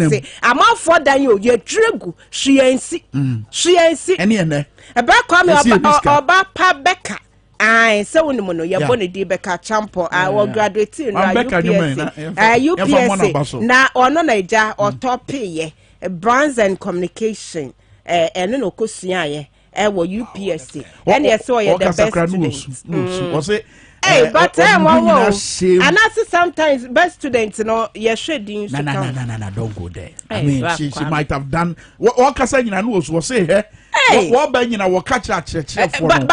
say amount for Daniel you dregu shiensi ene eba Kwame oba pa beka ai se woni mo no ye boni di beka champo I graduate in UPSC na ono na eja o top ye brands and communication eno no kosua ye wo UPSC and yes so ye the best student was it hey, but and also sometimes best students, you know, you're shedding. No, don't go there. I mean, she might have done what Cassandra knows was say, hey, what bang in our catch at church for and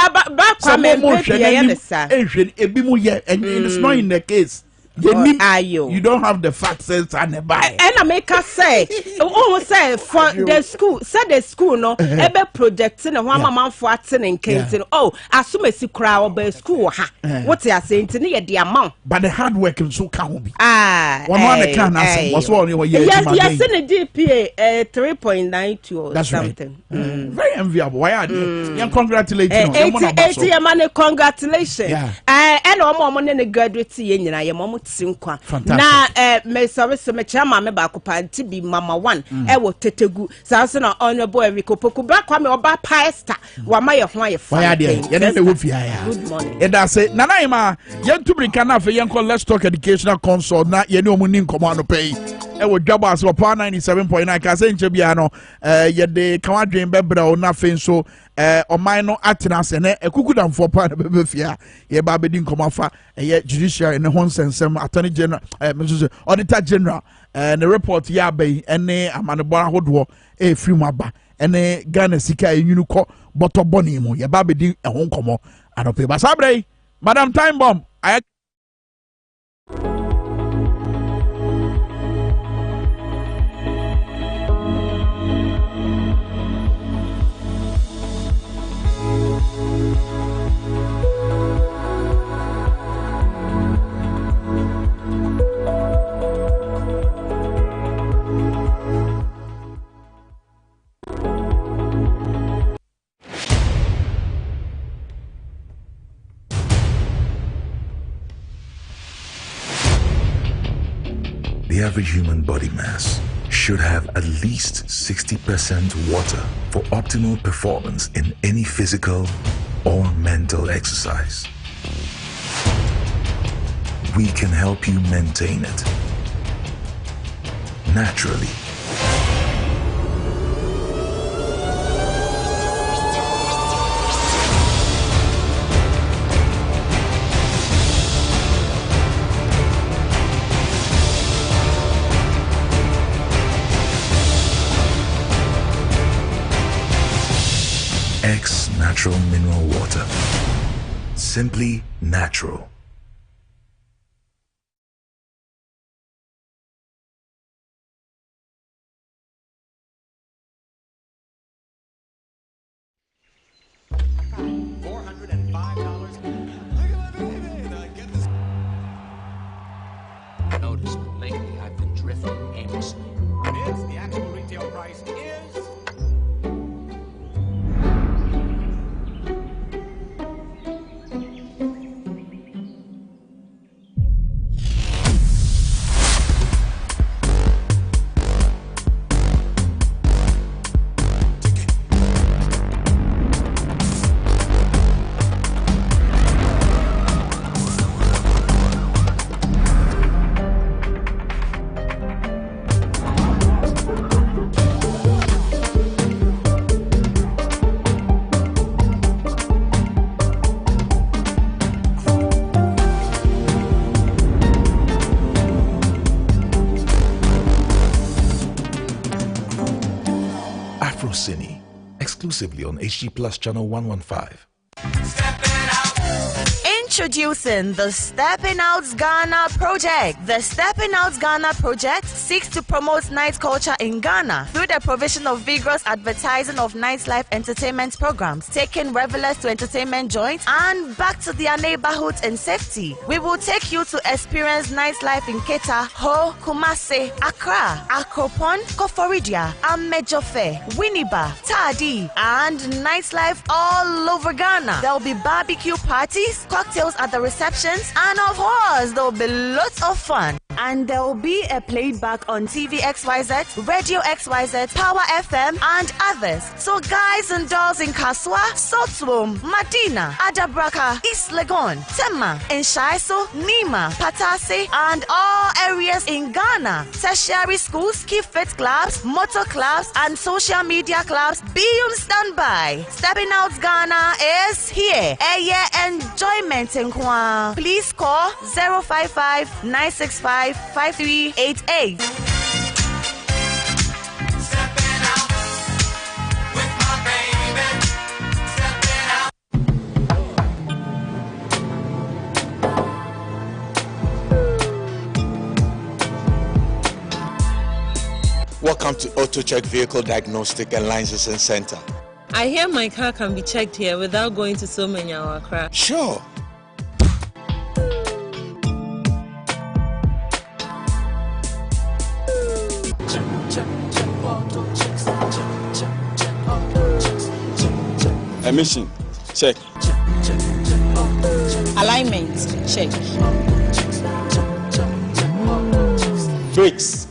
it's not in the case. You don't have the facts and the buy. And I make us say, say for the school, said the school no, ebe projecting a one man for and Kenton. Oh, assume a crowd by school. What they are saying to me, the amount. But the hard work and so can't be. One can ask was one year. Yes, in a GPA 3.92 or something. Very enviable. Why are you? Congratulations. 80 money, congratulations. And all more money graduate in your mom. Na me sorry so me chama me ba ko panti bi mama one e wo tetegu so na honorable Eriko Poku bra Kwame oba pastor wa ma ye ho aye fa ye na wo fia ya good morning e da say nana ima ye ntubrinka na fe ye nko let's talk educational consult na ye ne omuni nkomo ano pay e wo Dwabo Ase pa 97.9 ka se nche bia no ye de kawadwen bebra o na fe nso oman no atena se ne ekukudamfo pa na bebe fia ye ba bedi nkomafa ye judiciary ne ho nsensem attorney general auditor general the report ya bay ene amanebora hodo e free maba ene Ghana sika enyunu ko boto boni mu ye ba bedi ho nkomo anope ba sabre madam time bomb The average human body mass should have at least 60% water for optimal performance in any physical or mental exercise. We can help you maintain it naturally. X Natural Mineral Water. Simply natural. Notice lately I've been drifting aimlessly. The actual retail price is Cine, exclusively on HG Plus Channel 115. Introducing the Stepping Out Ghana project. The Stepping Out Ghana project seeks to promote night culture in Ghana through the provision of vigorous advertising of nightlife entertainment programs, taking revelers to entertainment joints and back to their neighborhoods in safety. We will take you to experience nightlife in Keta, Ho, Kumasi, Accra, Akropon, Koforidia, Amejofe, Winneba, Tadi, and nightlife all over Ghana. There will be barbecue parties, cocktails at the receptions, and of course there will be lots of fun. And there will be a playback on TV XYZ, Radio XYZ, Power FM, and others. So guys and dolls in Kaswa, Sotswom, Madina, Adabraka, East Legon, Tema, Enshaiso, Nima, Patase, and all areas in Ghana. Tertiary schools, key fit clubs, motor clubs, and social media clubs be on standby. Stepping Out Ghana is here. Enjoyment in Kwa. Please call 055-965-5388. Welcome to Auto Check Vehicle Diagnostic and Licensing Center. I hear my car can be checked here without going to so many hour crap. Sure. Emission, check. Alignment, check. Brakes,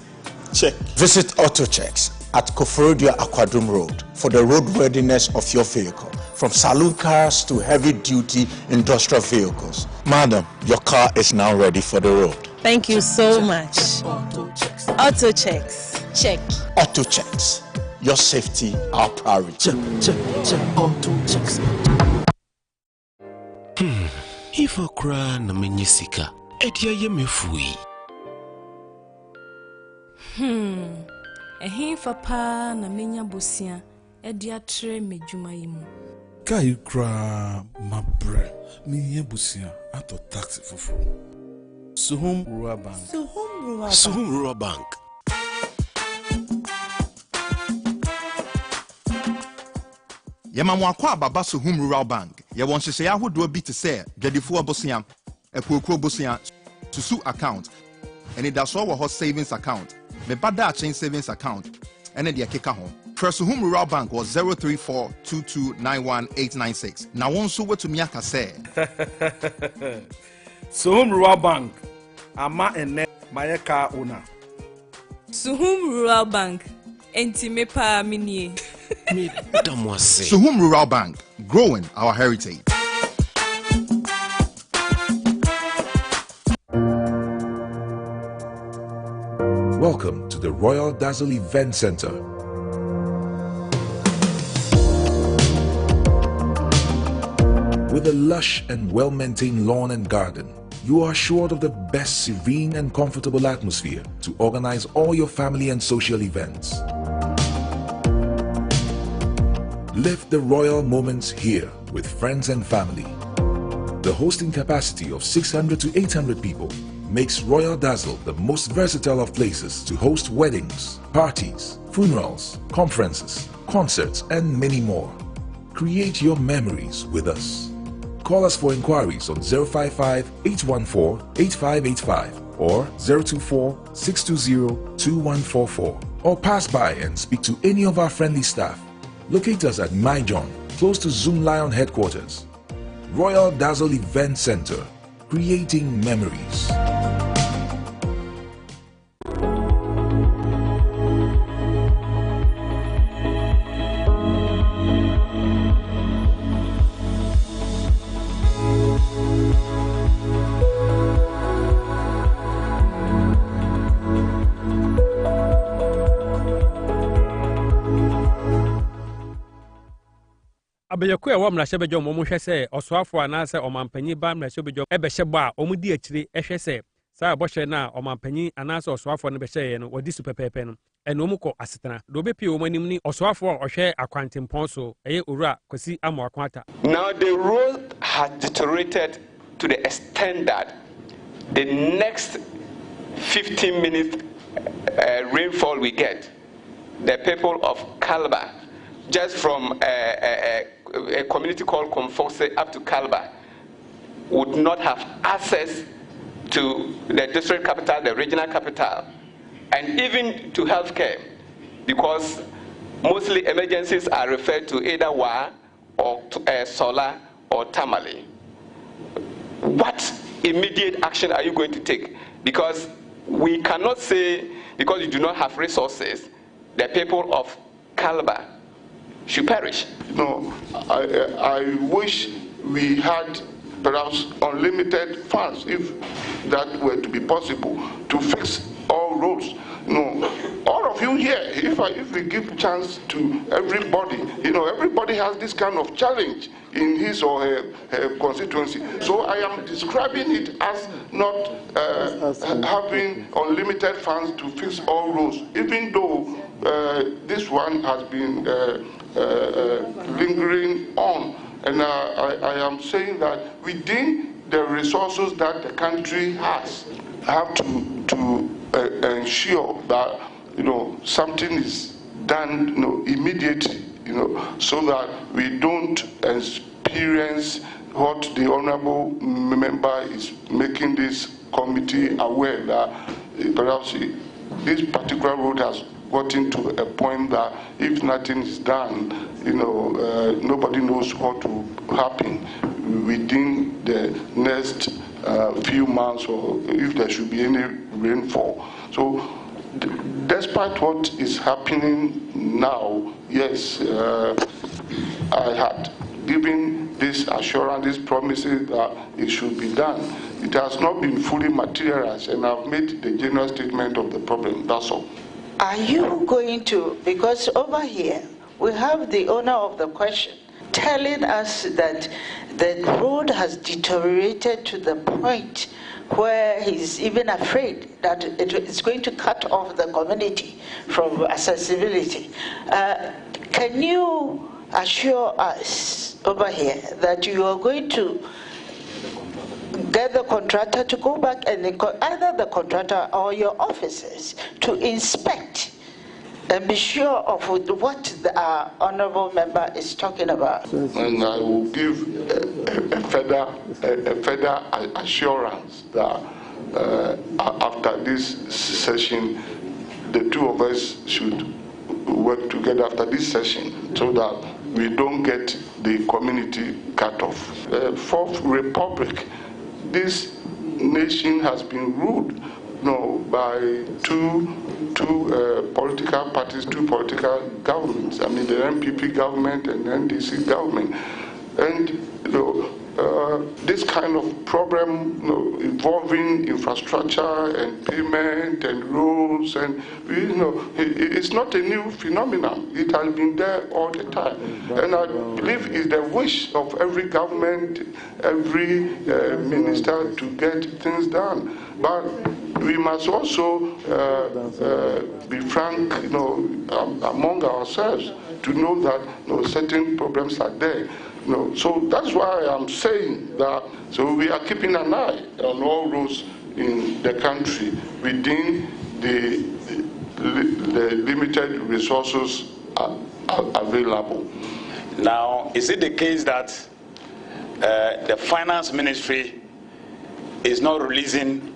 check. Visit Auto Checks at Koforidua Aquadrum Road for the roadworthiness of your vehicle, from saloon cars to heavy-duty industrial vehicles. Madam, your car is now ready for the road. Thank you so much. Auto checks, check. Auto Checks, your safety, our priority. Auto Checks. If I cry na menyisika, edia ye mefui. Ehin fa na menya bosia edi atre medwuma yimu. Kai kra mabre me ye bosia ato taxi fofo. Suhum Rural Bank. Suhum Rural Bank. Yamamwa kwa baba Suhum Rural Bank. Ye won hyehyɛ ahodo bi te sɛ dwadifo abosia, ekokro bosia, susu account, and da so wɔ hɔ savings account. Me bada chain savings account and the akeka ho. Press Suhum Rural Bank was 03422919896. Na won so wetu mi aka say. Suhum Rural Bank. Ama ene mayeka owner. Suhum Rural Bank. Enti me pa minie. Me damwase. Suhum Rural Bank, growing our heritage. Welcome to the Royal Dazzle Event Center. With a lush and well-maintained lawn and garden, you are assured of the best serene and comfortable atmosphere to organize all your family and social events. Live the royal moments here with friends and family. The hosting capacity of 600 to 800 people makes Royal Dazzle the most versatile of places to host weddings, parties, funerals, conferences, concerts, and many more. Create your memories with us. Call us for inquiries on 055-814-8585 or 024-620-2144, or pass by and speak to any of our friendly staff. Locate us at My John, close to Zoom Lion headquarters. Royal Dazzle Event Center, creating memories. Abeyako e wo mrahye bejo mo hwe se osoafo anase omampanyi ba mrahye bejo e behye bo a omudi akire ehwe se sa bohye na omampanyi anase osoafo no behye no wodi superpepe no ene omuko asetena do bepie wo manim ni osoafo a ohwe akwantempon so eye owura kwasi amoakwata. Now the road has deteriorated to the extent that the next 15 minutes rainfall we get, the people of Calabar, just from a community called Comfose up to Calabar, would not have access to the district capital, the regional capital, and even to healthcare, because mostly emergencies are referred to either Wa or Sola or Tamale. What immediate action are you going to take? Because we cannot say because you do not have resources, the people of Calabar should perish. No, I wish we had perhaps unlimited funds, if that were to be possible, to fix all roads. All of you here, if we give chance to everybody, everybody has this kind of challenge in his or her constituency. So I am describing it as not having unlimited funds to fix all roads, even though this one has been lingering on. And I am saying that within the resources that the country has, have to ensure that something is done immediately, so that we don't experience what the honourable member is making this committee aware that perhaps this particular road has gotten to a point that if nothing is done, nobody knows what will happen within the next few months, or if there should be any rainfall. So despite what is happening now, yes, I had given this assurance, these promises that it should be done. It has not been fully materialized, and I've made the general statement of the problem, that's all. Are you going to, because over here we have the owner of the question telling us that the road has deteriorated to the point where he's even afraid that it's going to cut off the community from accessibility. Can you assure us over here that you are going to get the contractor to go back and either the contractor or your officers to inspect and be sure of what the honourable member is talking about? And I will give a further assurance that after this session, the two of us should work together after this session so that we don't get the community cut off. Fourth Republic, this nation has been ruled by two political parties, two political governments. I mean, the MPP government and the NDC government. And this kind of problem involving infrastructure and payment and roads, and it's not a new phenomenon. It has been there all the time. And I believe it's the wish of every government, every minister to get things done. But we must also be frank, among ourselves, to know that certain problems are there. So that's why I'm saying that. So we are keeping an eye on all roads in the country within the limited resources available. Now, is it the case that the finance ministry is not releasing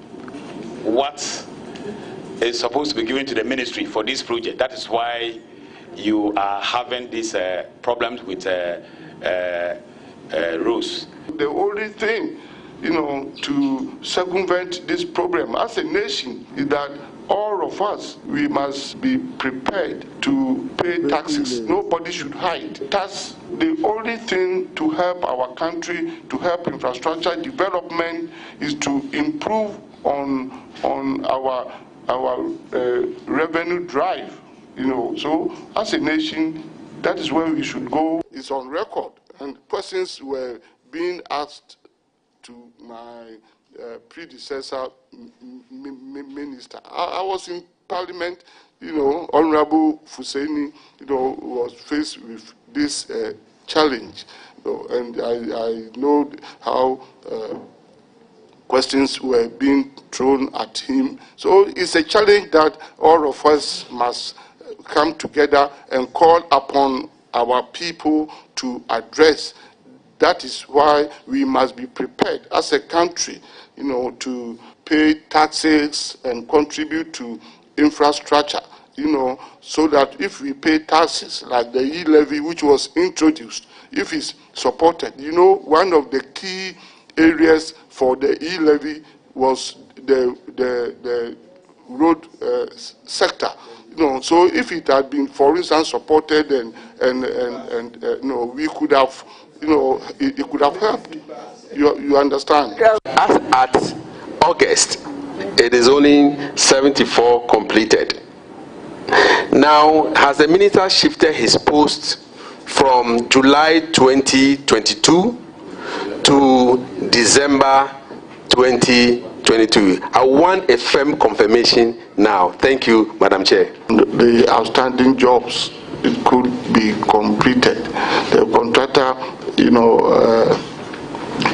what is supposed to be given to the ministry for this project? That is why you are having these problems with roads. The only thing, to circumvent this problem as a nation is that all of us, we must be prepared to pay taxes. Nobody should hide. That's the only thing to help our country, to help infrastructure development, is to improve on our revenue drive. So as a nation, that is where we should go. It's on record, and questions were being asked to my predecessor minister. I was in Parliament, Honorable Fuseni, was faced with this challenge, and I know how questions were being thrown at him. So it's a challenge that all of us must come together and call upon our people to address. That is why we must be prepared as a country, to pay taxes and contribute to infrastructure, so that if we pay taxes like the e-levy which was introduced, if it's supported, one of the key areas for the e-levy was the road sector. So if it had been, for instance, supported and we could have, it could have helped. You understand? As at August, it is only 74 completed. Now, has the minister shifted his post from July 2022 to December 2022? I want a firm confirmation now. Thank you, Madam Chair. The outstanding jobs, it could be completed. The contractor,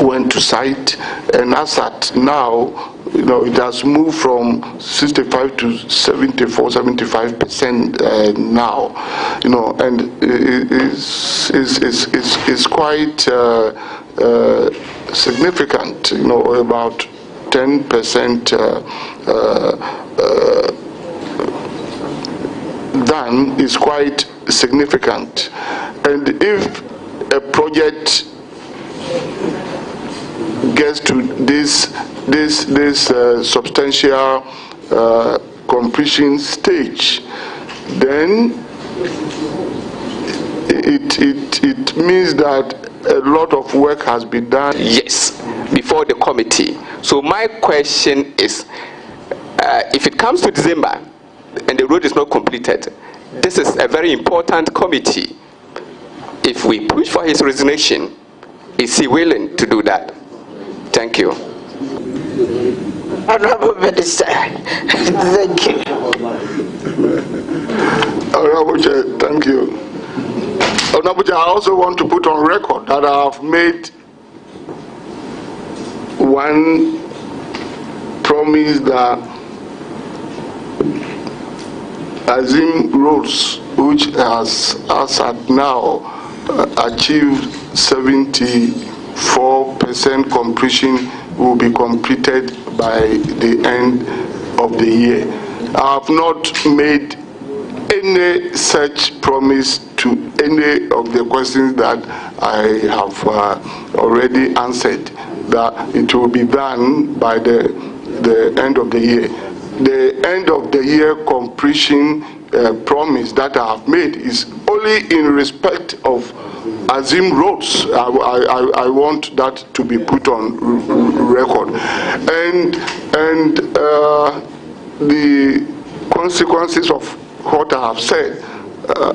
went to site, and as at now, it has moved from 65 to 75% now, and it's quite significant, about 10% done is quite significant. And if a project gets to this substantial completion stage, then it means that a lot of work has been done. Yes, before the committee. So my question is, if it comes to December and the road is not completed, this is a very important committee. If we push for his resignation, is he willing to do that? Thank you. Honorable Minister, thank you. Honorable Chair, thank you. Honorable Chair, I also want to put on record that I have made one promise that Azim Roads, which has as at now achieved 74% completion, will be completed by the end of the year. I have not made any such promise to any of the questions that I have already answered, that it will be done by the end of the year. The end of the year completion promise that I have made is only in respect of Azim Roads. I want that to be put on record, and the consequences of what I have said,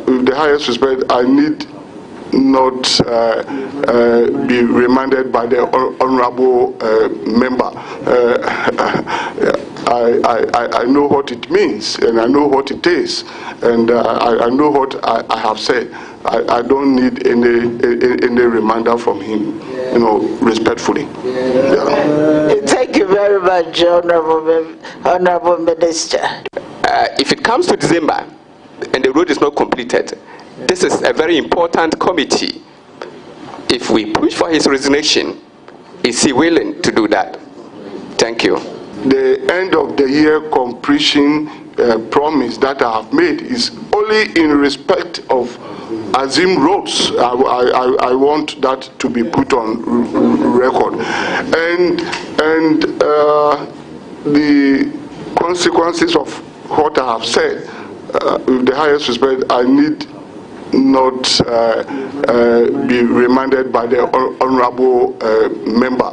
with the highest respect, I need not be reminded by the honorable member. I know what it means, and I know what it is, and I know what I have said. I don't need any reminder from him, respectfully. Yeah. Thank you very much, Honorable Minister. If it comes to December and the road is not completed, this is a very important committee. If we push for his resignation, is he willing to do that? Thank you. The end of the year completion promise that I have made is only in respect of Azim Roads. I want that to be put on record, and the consequences of what I have said, with the highest respect, I need not be reminded by the honorable member.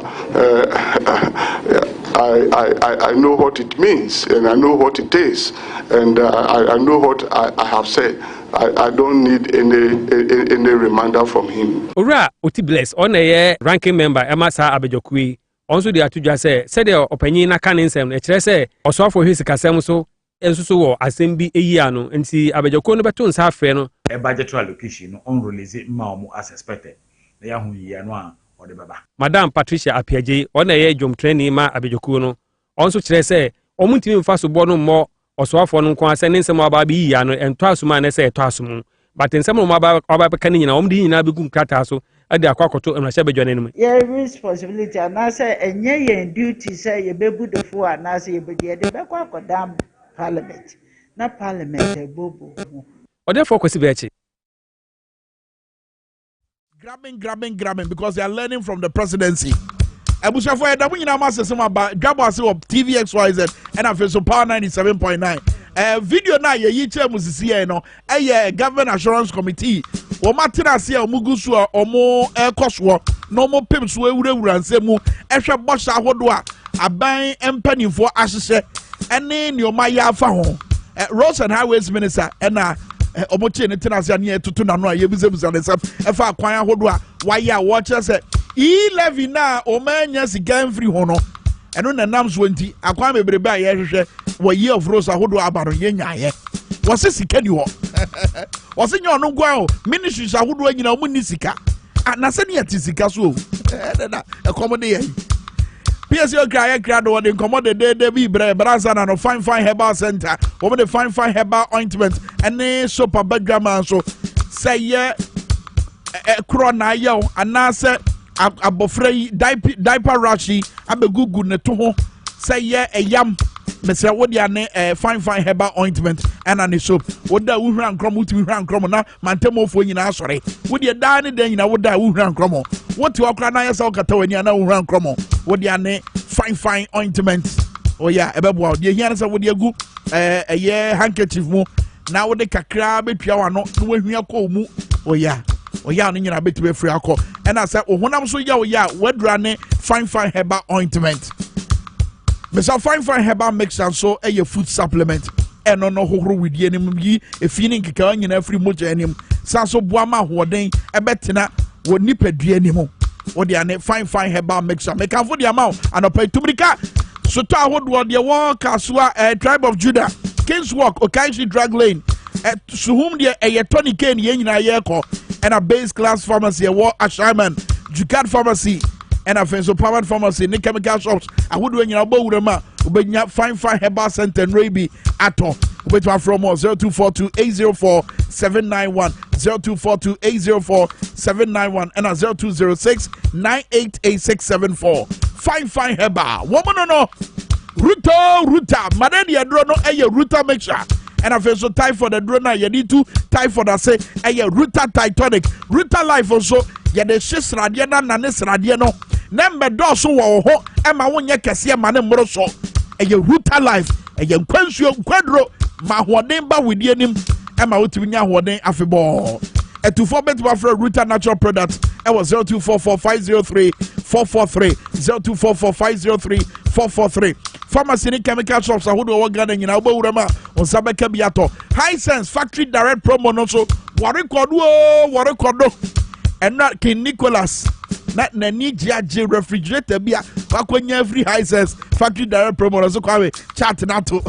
I know what it means, and I know what it is, and I know what I have said. I don't need any reminder from him. Ora oti bless on a ranking member Emasa Abejokui. Also the atuja said the opinion na kan nsem e kire say osofo hwesi kasem so ensusu wo asem bi eyi no nti Abejoko no beto nsa afre no a budgetary allocation no on release ma omo as expected. Na ya hu yi no a ode baba. Madam Patricia Apiaje on a jom training ma Abejoko no onso kire say omo ntimi mfa so bo no mo osofo no nko ase nsem aba bi yi no ento asuma na say eto asum but nsem no aba beka ni nyina omo di nyina begun krata so ade akwakoto emrahye bedwane no. Your responsibility and I say enye ye duty say ye bebu the fo and I say ye be de bekwa akodam parliament na parliament ebobo ode for kwesi be echi grabbing because they are learning from the presidency. Ebushafo ya damu nyina ma sesema ba Dwabo Ase of TVXYZ and afeso Power 97.9. Video na ye yi che musisi ye no Government Assurance Committee wo matena ase a omugusu a omo ekoso no mo pem so ewurawura nsemu ehwe bosha ahodo a aban empanifo ahyehye ene ne oma ya afa ho Roads and Highways Minister ena omoche ne tena ase ane etutu nano a yebuzebuza ne saf efa akwan ahodo a waya a wo kire se e-levy na omanya sika mfiri ho no eno na nam so nti akwan bebrebe a ye hwehwe wo year of roads ahodo abaro ye nyaye wo se sika ni ho wo se nya ono gwa o ministries ahodo anyina omu ni sika na se ne yati sika so na ekomode ye PSO kra do de commode de bi branza na no fine herbal center wo de fine herbal ointment ene soap abadwama so say ye kro na ye anase abofrey diaper rashi abegugu ne to ho say ye eyam Mr. Wodiane fine herbal ointment and an soap. Woda wuhran kromo to wuhran kromo na mantemo fo nyina sore. Wodi da ne den nyina woda wuhran kromo. What you akra na yesa okata wani na wuhran kromo. Wodiane fine ointment. Oh yeah, ebebo de hia na se wodi agu eye handkerchief mu na wodi kakra betua wano no wahua ko mu. Oh yeah no nyina betube free akọ. And I say ohonam so ya wedra ne fine herbal ointment. Mr. Fine herbal mixture so a food supplement and no hohoro with the enemy a feeling kika in every much anim sanso boama hoden a betina would nip a anymore or the fine herbal mixture make up for the amount and a pay to Mika so ta what the one Kasua tribe of Judah King's Walk Okaishi Drug Lane to whom the a Tony Kane yen yeko and a base class pharmacy a war Ashaman Jukat pharmacy and a fence of powered pharmacy, Nick chemical shops. I would when you're about them, fine herbal center and Raby at all. Which are from 0242 804 791 0242 804 791 and a 0206 988674. Fine herbal. Woman no Ruta, Madadia Drono, a Ruta mixture. And I feel so tight for the drone. You need to type for the say a Ruta Titanic, Ruta Life also. Ya de shis radiana na nes radiano nembe doso wo ho e ma wonye kese ma ne mmoro so e ye Ruta Life e ye nkwansuo nkwadro ma hoden ba wedi anim e ma wotimi nya hoden afebo etufo betwa for Ruta natural products e was 0244503443 0244503443 pharmacy chemical shops ahodo wo gana nyina wo bawura ma onsabeka biato high sense factory direct promo no so wore kodo and not King Nicholas. Not Nani Jaji refrigerator beer. Wakonya every high sense factory direct promo. Also, Kwame chat nato.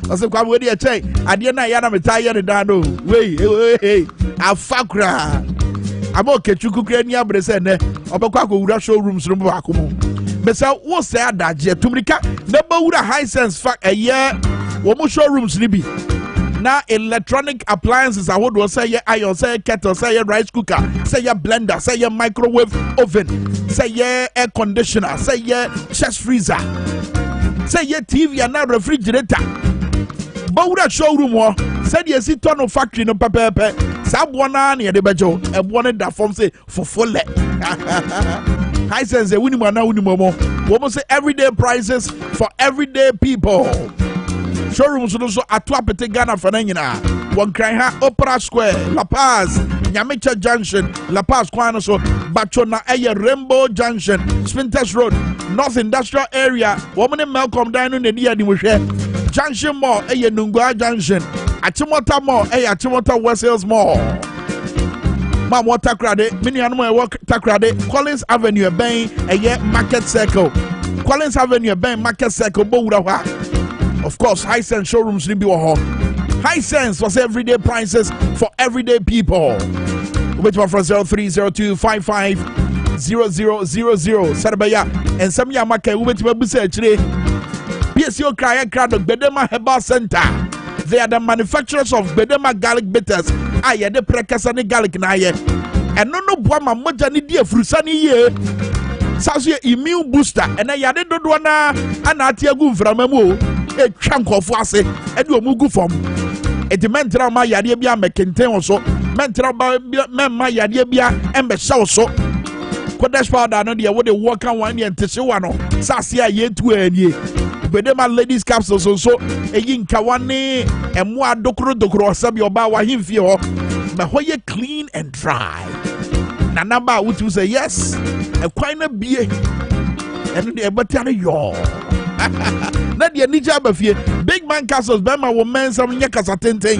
Also, Kwame, where do you say? I didn't know Yana Metaya and Dano. Wait, a fakra. I'm okay. Chukukrenia, but said, Obako would showrooms from Bakumo. But so, what's that? Tumrika, number high sense fact a year. Womo showrooms libi. Now electronic appliances I would say your iron, say kettle, say your rice cooker, say your blender, say your microwave oven, say your air conditioner, say your chest freezer, say your TV and now refrigerator. But would a showroom war said yes, it turn of factory no pepe. Sab one near the bejo and wanted that form say for full. I says a winning one now momo. What say everyday prices for everyday people. Showrooms also atwa pete Ghana fananyina one cry ha Opera Square La Paz Nyamicha Junction La Paz kwana so Bachona eye Rainbow Junction Spinters Road North Industrial Area woman Malcolm Dino ne dia ni hwe Junction Mall eye Nungwa Junction Achimota Mall eye Achimota West Hills Mall Mam water crade mini anmo e work takrade Collins Avenue ben eye Market Circle Collins Avenue ben Market Circle bo wura hwa. Of course, High Sense showrooms need be High Sense was everyday prices for everyday people. Which one from 0302550000 Sarabaya and some Yamaka which will be said today. PSO Kaya Crowd of Bedema Herbal Center. They are the manufacturers of Bedema garlic bitters. I had the precasani garlic na ye. And no Buama Mojani dear Frusani ye. Sasu immune booster and I had it do one and Atiagu from a move. A chunk of wase and you mugu from it mental my yadibia McKintain also mental my yadibia and the show so kodesh powder no de wo de work kan one and teshewa no sasia ye tu anie bedema ladies capsules so eyi nkawane emo adokro osabi oba wa himfie ho ma hoye clean and dry na number would say yes a quite a bie and the ebatiano yo na de nija bafie big man castles bema wo men some nyakasa tenten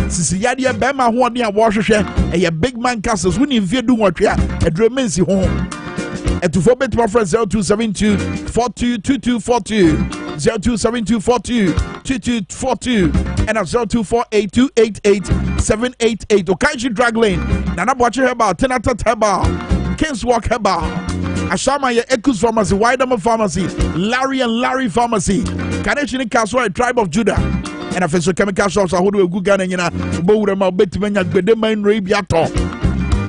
sisi yadeɛ bɛma ho ɔne a wɔhwehwɛ ɛyɛ big man castles woni mfie du nwɔtwe a ɛdremensi ho ɛtufo betuma frɛ 0272422242 0272422242 ɛna 0248288788 Okanshi Drag Lane Nana Boache Herbal Tenatat Herbal Kings Walk Herbal Ashama ye Ekus Pharmacy Widama Pharmacy Larry and Larry Pharmacy Kaneshini Kaswa Tribe of Judah and a official chemical shops are who do a good gun and Bowrama Betimania Bedema Rabiato.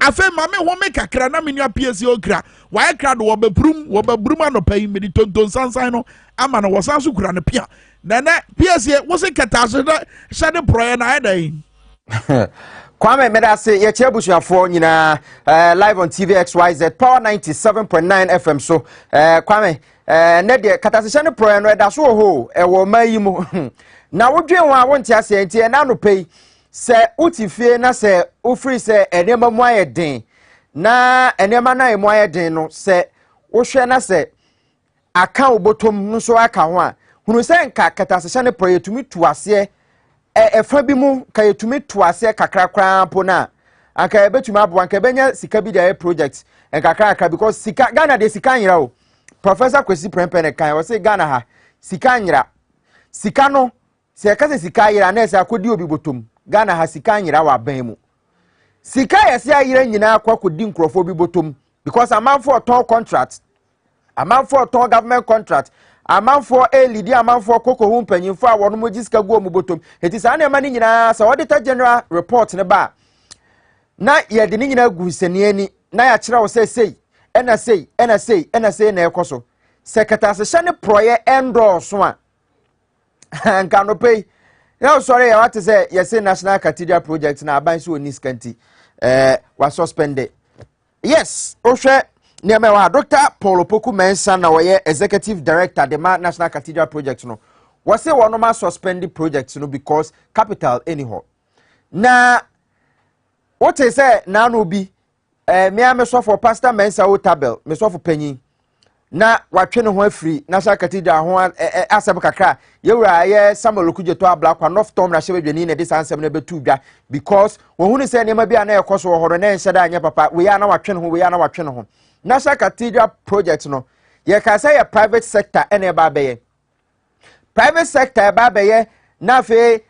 I feel Mamma won't make a crana in your PSC okra. Why I cried Wobber Brumano pay me the Tonton Sansino. Amana was also Grana Pia. Nana PSC was a catastrophe. Shadow Prayer and I day. Kwame meda say ye chebushia for nyina live on TV XYZ Power 97.9 FM so Kwame ne de katasehia ne pro no da so ho e wo mayi mu na wodwen wa wonti ase enti na no pei se utifie na se ofri se enema mu ayeden na enema na emu ayeden no se wohwe na se aka obotom no so aka ho a hunu se nka katasehia ne pro yetumi tu ase efa bi mu ka yetumi tu ase kakrakra po na anka ebetumi abo anka benya sika bi da project enkakrakra because sika Ghana de sika nyira o Professor Kwesi Prempene kan o say Ghana ha sika nyira sika no se ka se sika yira na se akodi obi botom Ghana ha sika nyira wa ban mu sika yese ayira nyina akodi nkrofo bi botom because amanfo ton contract amanfo ton government contract amanfo elidi amanfo koko hu mpanyimfo a wono mogisika go mu botom eti sa na mani nyina sa auditor general report ne ba na ye de nyina gu seniani na ya kira wo sei ena sei na ekoso secretary se ne proye endorso a nka no pay now sorry I want to say yes national cathedral project na aban so oni skanti was suspended yes ohwe Niamewa Dr. Paul Opoku Mensa na waye executive director the National Cathedral Project no. Was say one ma suspend the project no because capital anyhow. Na what I say na no be me am so for Pastor Mensa o tabel, me so for penny. Na watwe no ho afri National Cathedral ho asem kakra. Yewura ye Samuel Okujeto Ablakwa North Tom na shebedwani na this ansem na betu dwa because wo hu ni say nema bia na ekoso ho horo na enhyeda anya papa we ya na watwe no ho. National Cathedral Project no ye ka say a private sector ene ba beye private sector ba beye na fe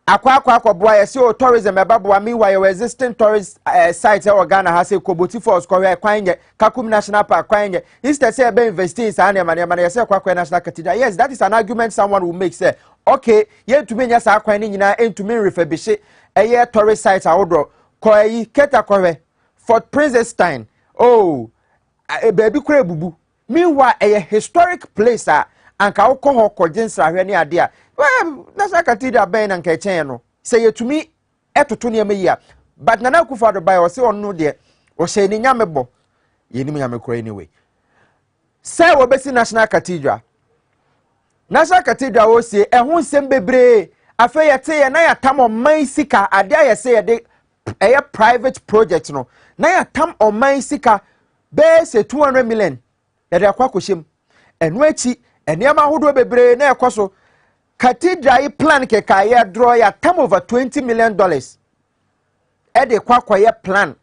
akwa boa ye say tourism e ba boa mi wa your existing tourist sites e Ghana ha say Koboti Falls ko we kwanye Kakum National Park kwanye instead say be investing in sa na ye say kwa National Cathedral. Yes, that is an argument someone will make say okay ye to me nya sa kwan ni nyina entumi refurbish ye tourist sites awodro ko yi keta ko we Fort Princestein oh baby kure bubu meanwhile a historic place anka wokɔ hɔ kɔgye hwe ne ade a National Cathedral ben anka ɛkyɛn no sɛ yɛtumi ɛtoto ne amayi a but Nana Akufo-Addo bai ɔse ɔno deɛ ɔhyɛ ni nyame bɔ yɛnim nyame kora anyway sɛ wɔbɛsi National Cathedral o se ɛho nsɛm bebree afei yɛte yɛ na yɛatam ɔman sika ade a yɛsɛ yɛde ɛyɛ private project no na yɛatam ɔman sika say 200 million yade akwa kohyem eno achi enema hodo bebre na ekoso cathedral plan keka ye draw ya tam over $20 million e de kwakoye plan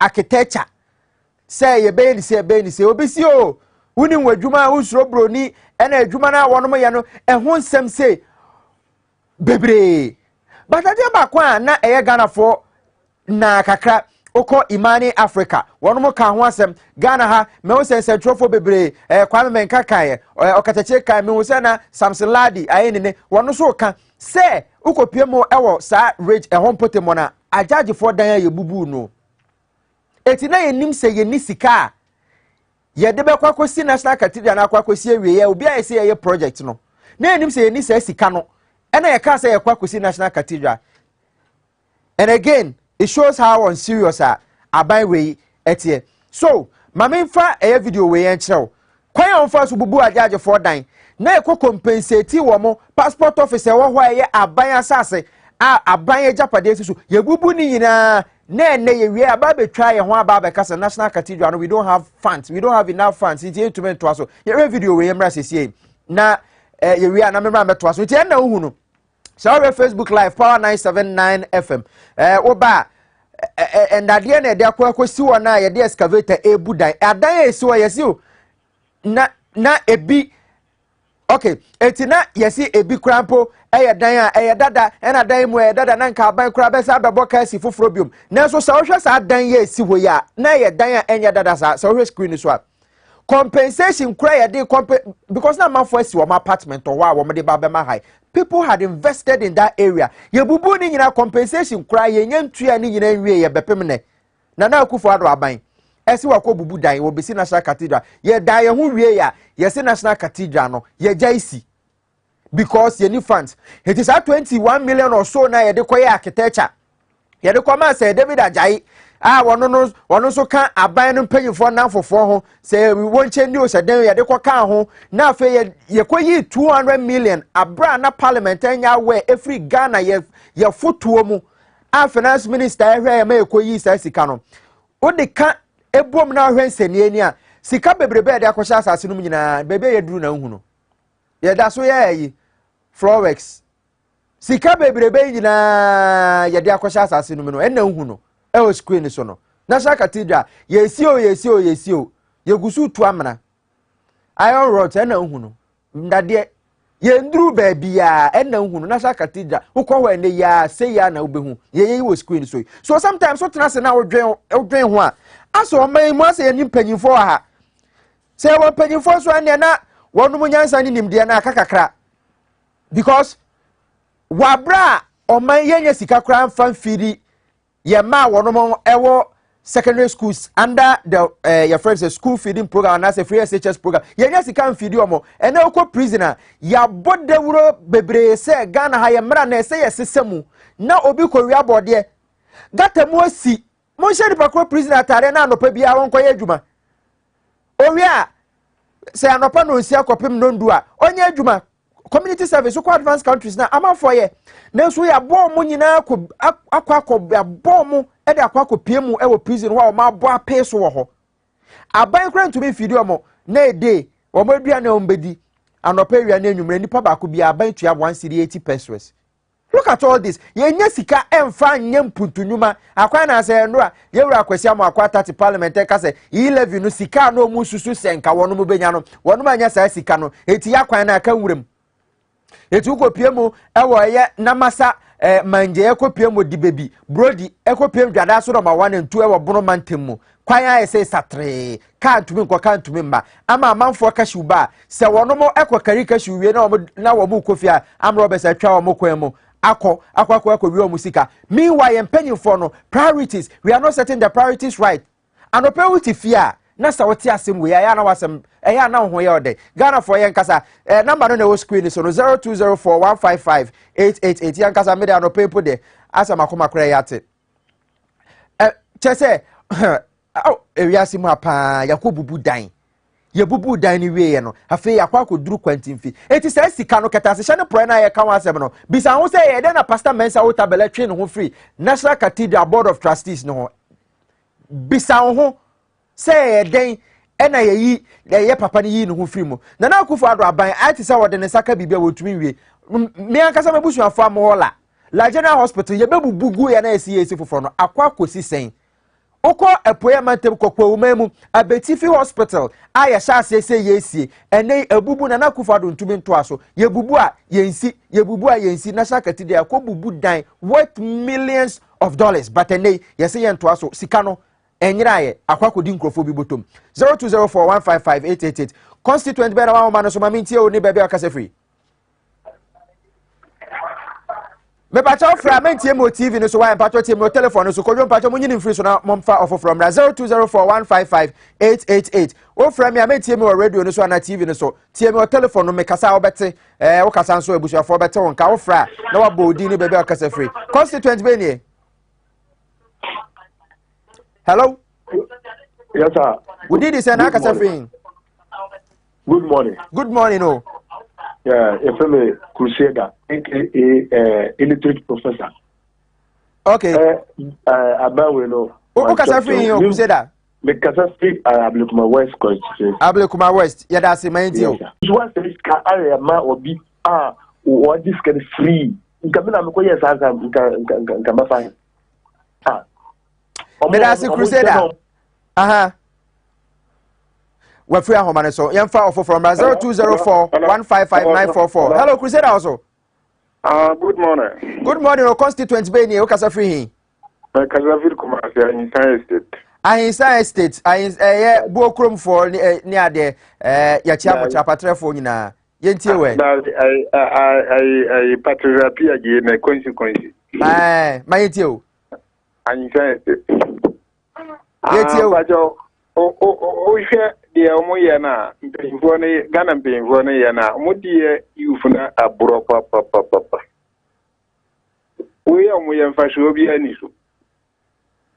architecture say ye be ni say obisi o wuni wadwuma usro broni ena adwuma na wono ye no ehon nsem say bebre but ade ba kwa na eye Ghana for na kakra Oko Imani Africa wono mo ka ho asem Ghana ha me wo sense trofo bebre Kwame Minkah kae okatache kae me wo se na Samson Ladi aye ne wono so ka se ukopie mo ewo sa rage ehompote mo na ajaji for dan ye bubu no eti na yenim se ye ni sika ye de be kwakosi National Cathedral na kwakosi awie ye obi aye se ye project no na yenim se ye ni se sika no ena ye ka se ye kwakosi National Cathedral. And again it shows how on serious abai we etie so Mame fa e video we en kyerɛw. Kwan a onfa so bubu ajaje for dan. Na ekɔ compensate wo mo passport office wo ho eye aban asase a aban ejapade so ye bubu ni nyina na ene ye wie aba betwa ye ho aba be kasa National Cathedral no we don't have funds, we don't have enough funds it to to aso ye video we mra sesie na ye wie na memra meto aso tie na hu no so we Facebook live Power 979 FM oba endade na de akosi wo na ye de excavator ebudan adan esi wo ye si o na ebi okay etina yesi ebi krampo dan a dada ena dan mu dada na nka ban kra be sa bebo ka si foforo biom na so sa wohwe sa dan ye si ho ya na ye dan a enya dada sa wohwe screen so a compensation kra ye de because na manfo asi wo apartment or wa wo de ba be ma high people had invested in that area ye bubu ni nyina compensation kra ye nya ntua ni nyina nwie ye bepem ne na akufo ado aban esi wako bubu dan wo besi National Cathedral ye dan ye hu wie ya ye se National Cathedral no ye jaisi because ye ni funds it is at 21 million or so na ye de koye architecture ye de koma say David Ajay wono so kan aban no mpanyimfo na afofo ho say we won chendi o sedan ye de koka ho na afa ye koyi 200 million abra na parliament anya we every Ghana ye fotuo mu a finance minister ehwe ye ma ye koyi sa sika no o de ka ebom na hwenseni ani a sika bebrebe de akosha asase no nyina bebe ye duru na hu no ye da so ye yi Flowex sika bebrebe nyina ye de akosha asase no no ena hu no e o screen so no National Cathedral yesi o ye gusu tu amana iron rod ena hu no ndade ye nduru ba bia ena hu no National Cathedral ukọ ho ne ya say ya na obehu ye wo screen so sometimes so tena se na odwen ho a aso oman mu ase ni mpanyimfo ha se wo mpanyimfo so ane na wonu mu nyansa ni nimde na akakakra because wabra oman yenye sika kra mfan firi ye ma wonu mo ewo secondary schools under the your friends school feeding program and as a free SHS program yenye sika mfidi omo ene okọ prisoner ya bodewuro bebre se Ghana ha ye mra na se ye sesemu na obi ko wi abode gata mu asi mon shedi pakro prisoner atare na anopa bia won koye adwuma owi a se anopa no nsi akopem no ndu a onye adwuma community service ko advanced countries na amafo ye na so ya bo mu nyina akwa ya bo mu e de akwa pie mu e wo prison wa o ma bo ape so wo ho aban kra ntumi video mo na ede wo ma dua na ombedi anopa wi na enwumre nipa ba ko bia aban tua 180 pesos. Look at all this. Ye nya sika emfa nyem puntunyuma. Akwa na se no a ye wura kwasi am akwa 30 parliament ka se 11 no sika no mu susu senka wono mu benya no. Wono ma nya sa sika no. Eti yakwan na aka nwurem. Eti ukopie mu ewo ye namasa manje ekopie mu di baby. Brody ekopie dwada so no ma 1 and 2 ewo bono mantem mu. Kwan ya se satre. Kan tumi nko kan tumi mba. Ama amanfo ka shuba. Se wono mo ekokari ka shuwie na wo mu kofia amro be se twa wo mo kwan mu. Ako wi musika. Meanwhile, mpanyimfo no priorities. We are not setting the priorities right. And opportunity fear. Na sa woti asem we ya na wasem ya na ho ye ode. Ghana for yen kasa number no na wo screen so no 0204155888 yan kasa me dey no people there. Asa makoma kra ya te. Chese ewiase mu apa yakobubu dan. Ye bubu dan ni we no afi yakwa koduru kwantimfi eti say sika no keta se hye ne pro na ye ka wasem no bisa ho say ye na pastor mensa wo tabele twe no ho free National Cathedral Board of Trustees no bisa ho say ye den ena ye papa ni yi no ho free mu na akufo ado aban ati say wo de ne saka bibia wotumi wie me ankasa mabusu afo am hola la General Hospital ye bebubu gu ya na esi foforo no akwa kosi sen Oko epoya mantem kokwa umemu Abetifi Hospital aya shase se yesi ene ebubu na nakufado ntumi nto aso ye bubu a yensi National Cathedral ko bubu dan worth millions of dollars but ene yesi ye nto aso sika no enyira ye akwakodi nkrofo bi botom 0204155888 constituent bera wa ma no so mamintie oni bebe akase free me pacho fra mentie mo TV no so wa pacho tie mo telephone so kodwo pacho mo nyini free so na momfa off from 0204155888 o fra me mentie mo radio no so na TV no so tie mo telephone no me kasa obete wo kasa nso abusuafo obete won ka wo fra na wa bodi ni bebe akasa free constituent be ni hello Yes, sir. We did this and I can Good morning. Good morning, oh. Yeah, a fellow Crusader, aka illiterate professor. Okay. About we know. Who can free you, Crusader? Because I speak Ablekuma West constituency. Ablekuma West, yeah, that's the main deal. Once this area ma or be or this can free. Nkamina mko yes asa nkamba fine. Me that's the Crusader. Aha. We're free at home, so Yamfa offer from 0204 155944. Hello, Crusader also. Good morning. Good morning, o constituent Beni, Okasa free. Kasavir Kumasi, Ahinsa Estate. Ahinsa Estate, Ahinsa, Bokrum for near there, Yachiamo Chapatre for Nina. Yentiwe. I patriotia again, a consequence. My Yentio. Ahinsa Estate. Yentio. Oh, the Omoyana, Ghana being Ronayana, Modia, you for a bro papa. We are Fashobi and issue.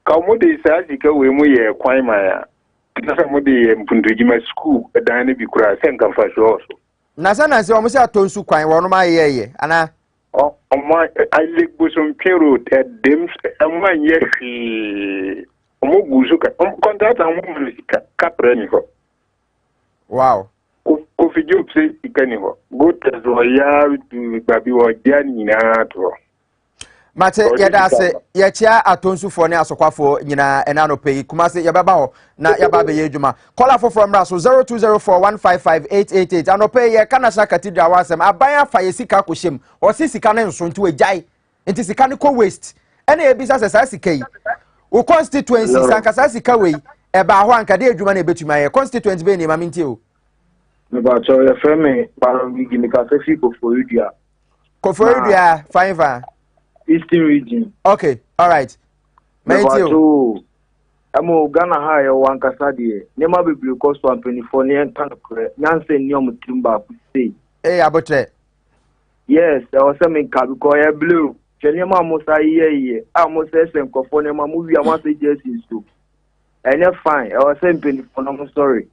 Kamudi Sazika, we are Kwame, Nasamudi and Pundujima school, a dynamic cry, Senka Fasho also. Nasana is almost a tonsu quine, one of my ye, Anna. Oh, my, I live with some period at Dims, and my yes. Contract and woman Caprenico. Wow. Coffee Job says Icanico. Good as Royal to Baby or Janina. Mate, Yadase, Yachia Atonsu for Neasoquafo, Nina, and Anope, Kumasi Yabao, na Yababe Yejuma. Call for from Russell 0204 155 888. Anope, Yakanasa Cathedral was a buyer Fayesika Kushim, or Sisikanen soon to a jai. It is a canical waste. Any business as I see. O constituency sankasa sika we e ba ho anka de adwuma na betuma ye constituency be ni ma minti o me ba cho ye frame baron gi mi ka se fi ko forudia fine va Eastern region. Okay, all right. Minti o amo Ghana ha ye wan kasa de ne ma bebre cost 124 ne entan kore nyanse ni o mutimba ku sei abotre. Yes, there was some Minkah because ye blue. Chenema Musa ye, Amosa and Cofonema movie, I want to just so. And you're fine, I was saying for no story.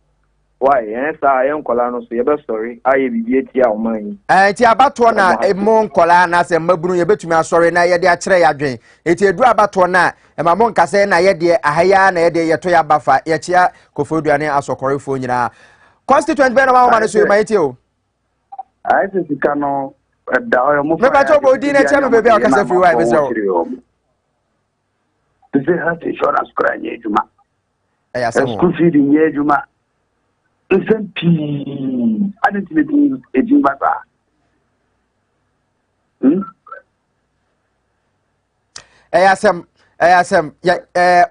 Why, yes, I am Colano, so you're sorry, I be here on mine. And Tiabatona, a mon Colanas and Mabu, you bet me, sorry, na ye dear tray again. It's a drabatona, and my monk say, na ye dear, a hayan, a dear Toya Buffer, Yachia, Cofoduane, as a Corifonia. Constituent Benama, my too. I think you cannot. Me ba to bo di na che me bebe akasa free why me so. This is health insurance kra nye juma. Ya se mo. School feed nye juma. SMP. I didn't need a juma ba. Ayasem ya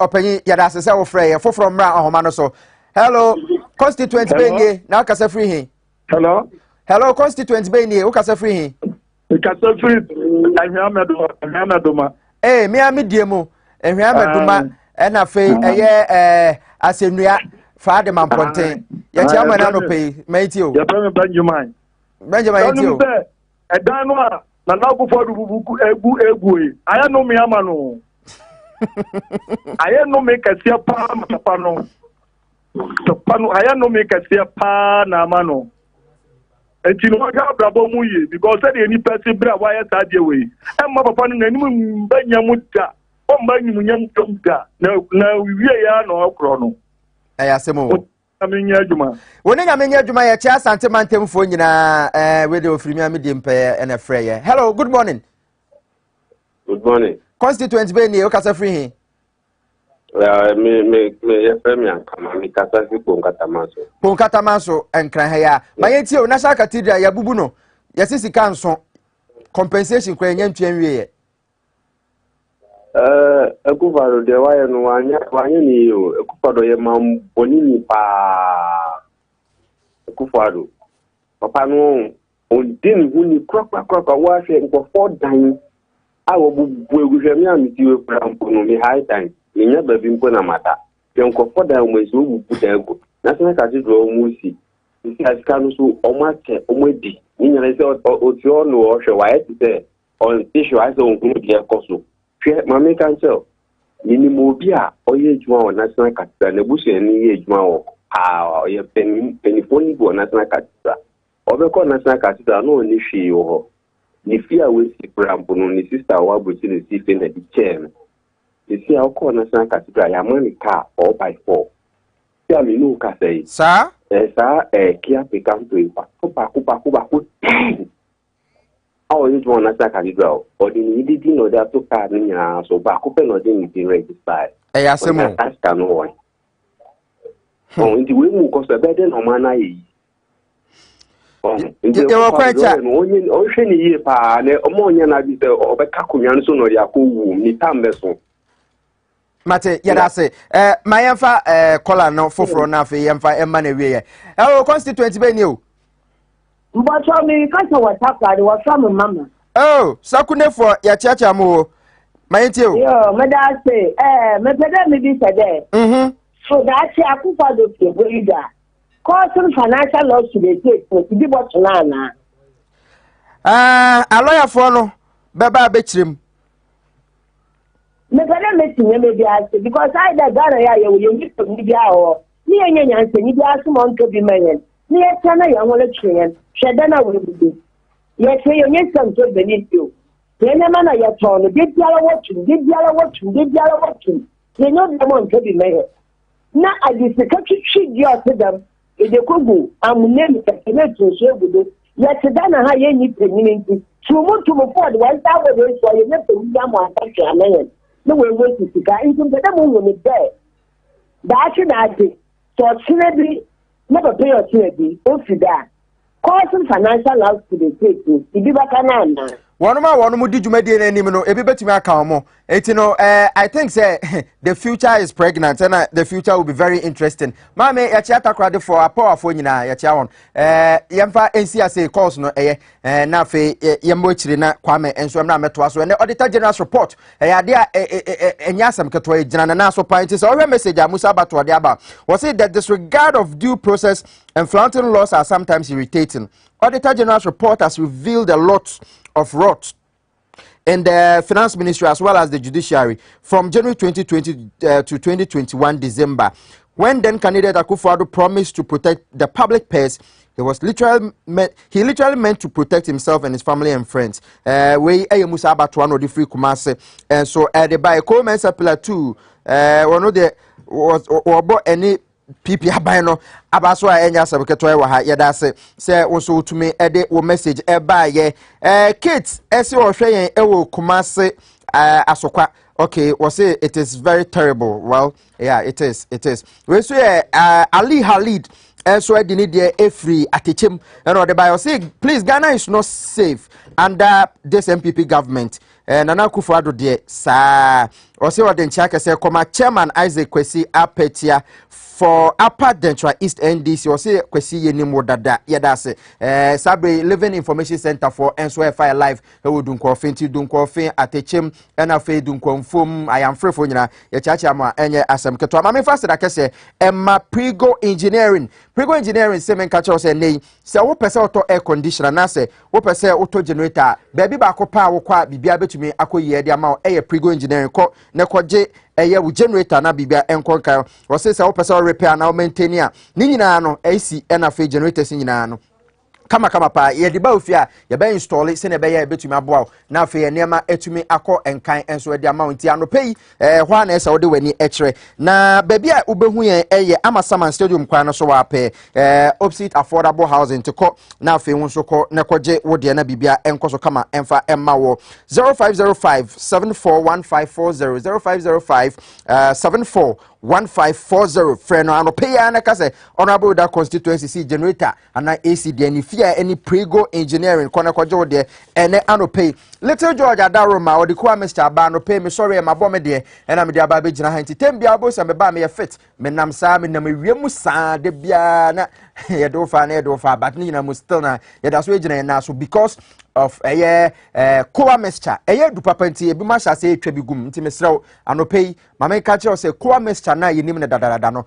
opanyi ya da se wo frɛ ye foforo mra ahoma no so. Hello constituent benye na akasa free hin. Hello constituent benye wo kasa free hin. Kasa free Ahwiamedoma. Me diemu Ahwiamedoma na fe eye asenua faade mamponten. Ya chi amana no pay maiti o. Ya peme Benjamin o. Edan no a na nakufo dubuku egu e. Aya no me ama no. Aya no me kasia pa papa no. Papa no aya no me kasia pa na ama no. Enti no ga brabo mu ye because say any person bra why that dey we. Emma papa no nanim banya muta. O mba nyum nyam tumda. Na wiye ya no okro no. Ayasemo. Amenya adwuma. Woni nyamenya adwuma ye chia sante mantemfo nyina we dey ofrimi amede mpa na frɛ ye. Hello, good morning. Good morning. Constituent be ni o kasa free hin. Me Minkah, me kasa fi Ponkatamaso. Ponkatamaso enkran ha ya. Ma yenti o National Cathedral ya bubu no. Yesisi kanso compensation kwa nyantwan wie ye. Ekufado de waye no wanya ni yo. Ekufado ye mam bonini pa. Ekufado. Papa no on din huni krokra wa hwe nko 4 dan. Awo bubu eguhwemi amitiwe kwa mpono mi high time. Minya baby mpo na mata. Nko 4 dan mo ezo bubu dan go. National Cathedral musi. Isi asika no so omake omedi. Ninya le se oti ono o hwe wa eti se on issue ase on kunu de ekoso. Mami cancel. Minimobia, or ye juma national cathedral, Nebusi and ye juma or ye penny for national cathedral. Overcome national cathedral, no nishi or Nifia with the Brampono, the sister Wabu to the system at the chair. You see, our call national cathedral, Yamanica or by 4. Tell me, no, Cassay. Sir? Sir, Kia become to Paku. Oh, you want national cathedral, or the needed in order to card in your house, so Bakupen or didn't be registered. I ask him, I can know why. Oh, into women cost a better no man. You were quite ocean year, pa, ammonia, or Bakakuyan, so no, Yaku, Nitambeso. Mate, yadase, my emfa, collar no for nafi, emfa, emane, oh, constituency venue. But me, because I was happy, was from Mamma. Oh, Sakune for your church, amo. My dear, yo, Madame say, me be today. So that's a couple of the breeder. Cause some financial loss to the state for to be what Nana. A lawyer for no, Baba Betrim. Me better meeting you maybe I say because I that Ghana you need to media or near and say you ask him on to be married. Near China, I want to train. Shadana will be. Yet, you need some to beneath you. Then a man I told, did yellow watching. You know, they want to be married. Now, I just the country cheat you to them. If they could go, I'm name it to share with you. Yet, Dana, how you need to mean to move to move forward. Once I was so you never be one country, a man. No way, wait to see. Even the devil will be there. That's an idea. So, Trinity. Never pay your TAB, don't see that. Causing financial loss to the state, if you back an one more did you make any no, a bit to me account. I think say the future is pregnant and the future will be very interesting. Mammy, a chat crowd for a powerful in a chawon. Yamfa NCSA calls no Nafe Yamochina Kwame and so I'm not met to us when the Auditor General's report. Idea and Yasam Katway Jananaso Pints or a message Musaba to Adiaba was it that disregard of due process and flaunting laws are sometimes irritating. Auditor General's report has revealed a lot of rot in the finance ministry as well as the judiciary from January 2020 to 2021 December, when then candidate Akufo-Addo promised to protect the public purse. He literally meant to protect himself and his family and friends. We Musa Abatuano the free Kumase, and so the by Coleman Sapila too. One of the was or any PP abano abaso a enya sabketo e wa ha yeda se wo to me ede wo message e ba ye kids ese wo hwe yen e wo Kumase asokwa. Okay, we say it is very terrible. Well, yeah, it is. We say Ali Halid so I didn't there free atechem and the bio say please, Ghana is not safe under this MPP government. Nana Akufo-Addo there sa o say what den chaka say come chairman Isaac Kwesi Apetia for Upper Dentra East NDC or say Kwesi Yenimo dada yeda se Sabre Living Information Center for Enso Fire Live he wo dun ko fenti dun ko fin atechem and afa dun ko mfom I am free for nyina ye chacha ma enye asem keto ma me fast da kese Emma Prego Engineering say men catch us say se wo pese auto air conditioner na se wo pese auto generator baby ba ko pa wo kwa bibia betumi akoyi de ama e Prego Engineering ko ne koje eye wo generator na bibia enkonka wo say se wo pese repair na maintain a ni nyina no AC na fe generators nyina no kama pa ye de ba ofia ye be install se ne be ye betumi aboa na afi ye nema etumi akọ enkan enso de amount ya no pay hwa na esa wo de wani ekre na baby a ubehu ye eye Amasaman Stadium kwa no so wa pe opposite affordable housing to ko na afi won so ko ne koje wo de na bibia enkoso kama emfa emma wo 0505 741540 0505 741540 friend no pay ya na kase honorable da constituency C generator ana AC de ni any Prego Engineering kona kwajo de ene anope Little George Adaroma or the Kwame Aba no pay me sorry my bomb de and I'm the aba be gina hanti tembia bo se me ba me fit me nam sa me nam wiemu sa de bia na ye do fa but ni na mu still na ye da so gina na so because of Kwame du papa nti e bi ma sha se etwa bi gum nti me srew anope ma me ka che o se Kwame na ye nim ne dadada no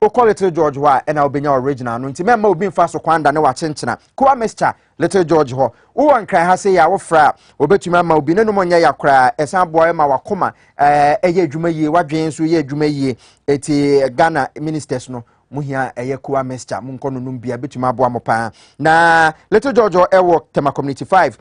call Little George wa and I'll be your original. No, inti member will be fast or kwanda no chinchina. Kwa Mr. Little George ho. Uwan cry has say ya fra. Obetu member will be no monya ya cry. Esa boy ma wakoma. Eye jumaye wa dwensu ye jumaye. Eti Ghana ministers no. Muhia eye Kwa Mr. Munkono numbia betu mabwa mopa. Na Little George ho ewo Tema Community 5.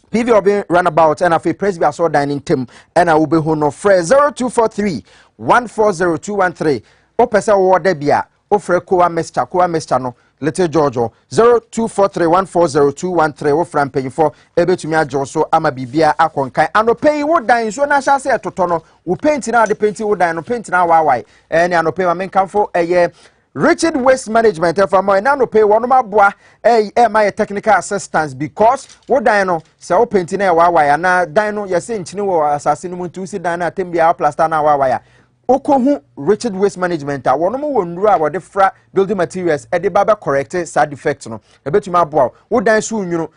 PV Obi runabout and a Presby saw dining team and I will be hono fresh 0243 140213. Opesa wo debia ofre Kwa Mr no Little George 0243140213 wo fram pay for ebetumi ajo so ama bibia akonkan anope wo dan so na sha se totono wo paint na de paint wo dan no paint na wawai and anope ma menkamfo eye Richard Waste Management for more na no pay one maboa my technical assistance because wo dan no se wo paint na wawai na dan no ye se nchine wo asase no muntu si dan na tembia plaster na wawai Okohu Richard Waste Management a wono mo wonru a wode fra building materials e de baba correct side effect no ebetuma boa wo dan so nwunu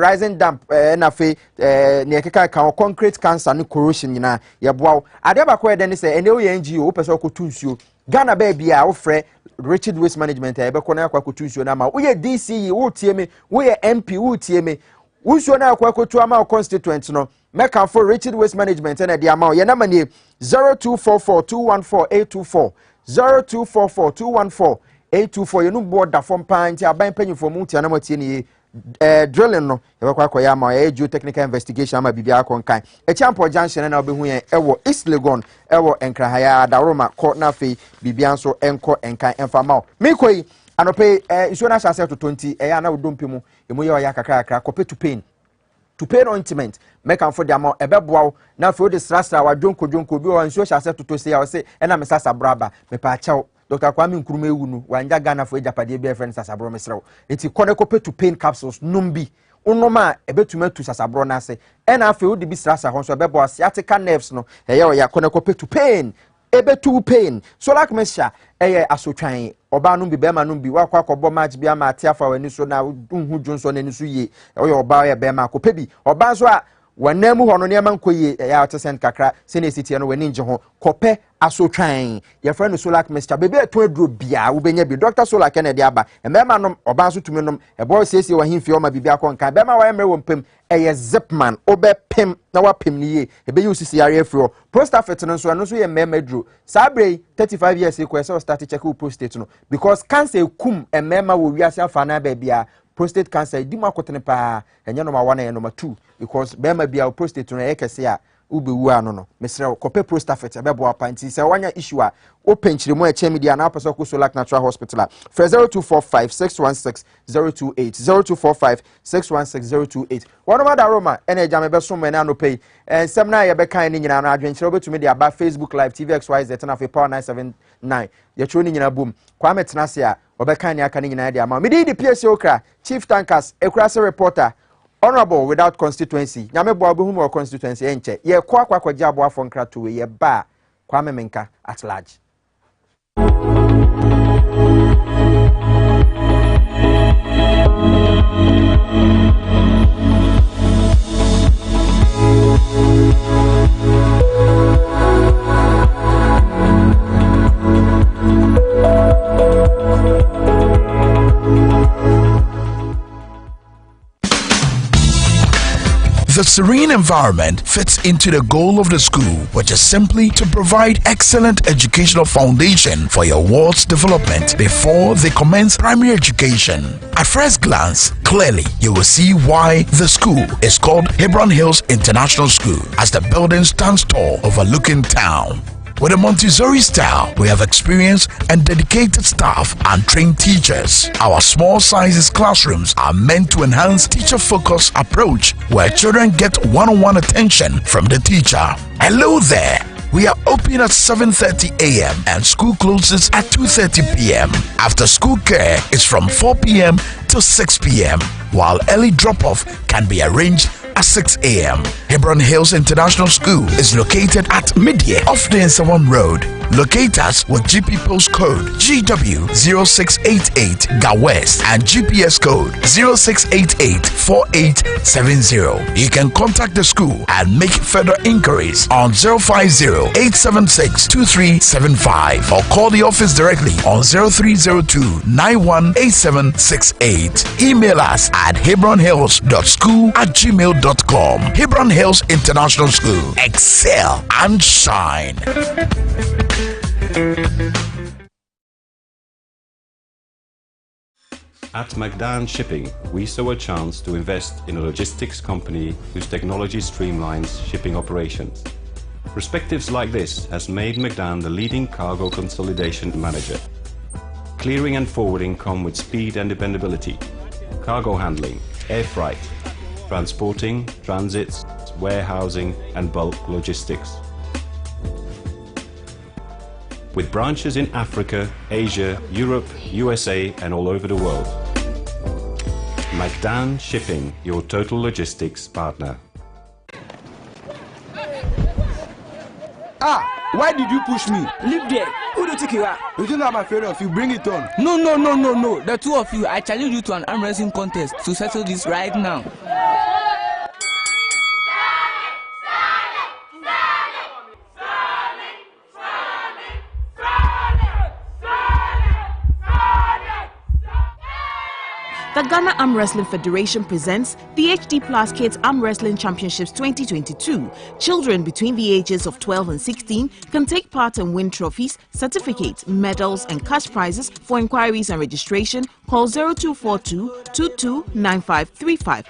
rising damp na fe ne ekeka kan concrete cancer ne corrosion nyina ye boa ade ba ko e de ne se ene o ye NGO wo pese okotu nsuo Ghana ba bia wo frɛ Richard Waste Management e be ko na akwakotu nsuo na ma wo ye DCE wo tie me wo ye MP wo tie me wo nsuo na akwakotu ama constituent no Mecca for Richard Waste Management and the amount. Your number 0244214824 0244214824. You know board that from pint. You buy penny for multi and amount drilling no. You work kwa yama. Geotechnical investigation. Ama bibia konkai. A champo junction and I'll be here. Ewo East Legon. Ewo enkrahaya daroma court na fe bibianso enko enkai enfamao. Mikoi anope isona shase to 20. Ana udompimu. Emu ya yakakra kope to pain. To pay ointment make am for the amount ebeboa na for the strastra wa jonko bi o nso hya to say I say na me sasa braba me pa chaw Dr. Kwame Nkrumah ewunu wanja Ghana for ejapade be friend sasa bro mesrew enti kone ko pay to pain capsules numbi unoma ebetuma tu sasa bro na say na afi wo de bi strastra ho so ebeboa sciatica nerves no eye o ya kone ko pay to pain ebetu pain so like mesha eye asotwan oba no bi be ma no bi wa kwa akọbọ match bi ama ate afa wani so na unhu jonso na ni so ye oye oba ye be ma ko pebi oba so a wanam ho no ne ma nkoye ya otesent kakra se na esiti no wani nje ho kope asotwan ye friend so like mesha bebe eto aduro bia wo benya bi Dr. Sola Kennedy aba e ma no oba so tumi no e boy siesie wa himfi o ma bibia konka be ma wa emre wo mpem eye zipman obe pem na wa pem ni ye e be usisi yare afro prostate no so ye mema duro sabre 35 years e ko so start check wo prostate no because cancer kum e mema wo wiase afa na ba bia prostate cancer di makotene pa enye number 1 and number 2 because bema bia prostate no e kese a ubewu ano no mesre kope prostate ebebo apanti se wanya issue a openchire mo eche media na apeso ko Solak Natural Hospital for 0245 616 0228 one of the Roma ene jame be so na no pay ensem na ye be kan ni nyina na adwenchire obetumi de aba Facebook Live TVXYZ na fe Power 979 ye chwo ni nyina bom Kwame tenase a obekan ni aka ni nyina de ama me di PSC okra Chief Tankers ekurase reporter honorable without constituency nyame bo abehu mo constituency enche ye kwa kwaji abo afọ nkrato we ye ba Kwame Minkah at large. The serene environment fits into the goal of the school, which is simply to provide excellent educational foundation for your ward's development before they commence primary education. At first glance, clearly you will see why the school is called Hebron Hills International School, as the building stands tall overlooking town. With a Montessori style, we have experienced and dedicated staff and trained teachers. Our small sizes classrooms are meant to enhance teacher-focused approach where children get one-on-one attention from the teacher. Hello there! We are open at 7:30 a.m. and school closes at 2:30 p.m. After school care is from 4 p.m. to 6 p.m. while early drop-off can be arranged at 6 a.m. Hebron Hills International School is located at Midye off the Nsawam Road. Locate us with GP postcode GW0688 GA West and GPS code 06884870. You can contact the school and make further inquiries on 050-876-2375 or call the office directly on 0302-918768. Email us at hebronhills.school@gmail.com. Hebron Hills International School. Excel and shine. At McDan Shipping, we saw a chance to invest in a logistics company whose technology streamlines shipping operations. Perspectives like this has made McDan the leading cargo consolidation manager. Clearing and forwarding come with speed and dependability. Cargo handling, air freight, transporting, transits, warehousing and bulk logistics. With branches in Africa, Asia, Europe, USA and all over the world. McDan Shipping, your total logistics partner. Ah, why did you push me? Leave there. Who do you think you are? You think I'm afraid of you? Bring it on. No. The two of you, I challenge you to an arm wrestling contest to settle this right now. The Ghana Arm Wrestling Federation presents the HD Plus Kids Arm Wrestling Championships 2022. Children between the ages of 12 and 16 can take part and win trophies, certificates, medals, and cash prizes. For inquiries and registration, call 0242 229535.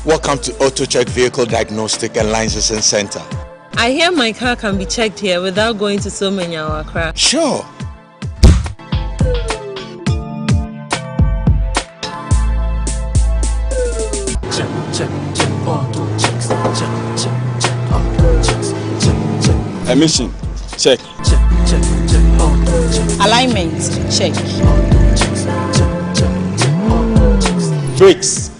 Welcome to Auto Check Vehicle Diagnostic and Licensing Center. I hear my car can be checked here without going to so many hour crap. Sure. Check, auto checks, check, auto checks, check. Emission, check. Auto checks. Alignment, check. Brakes,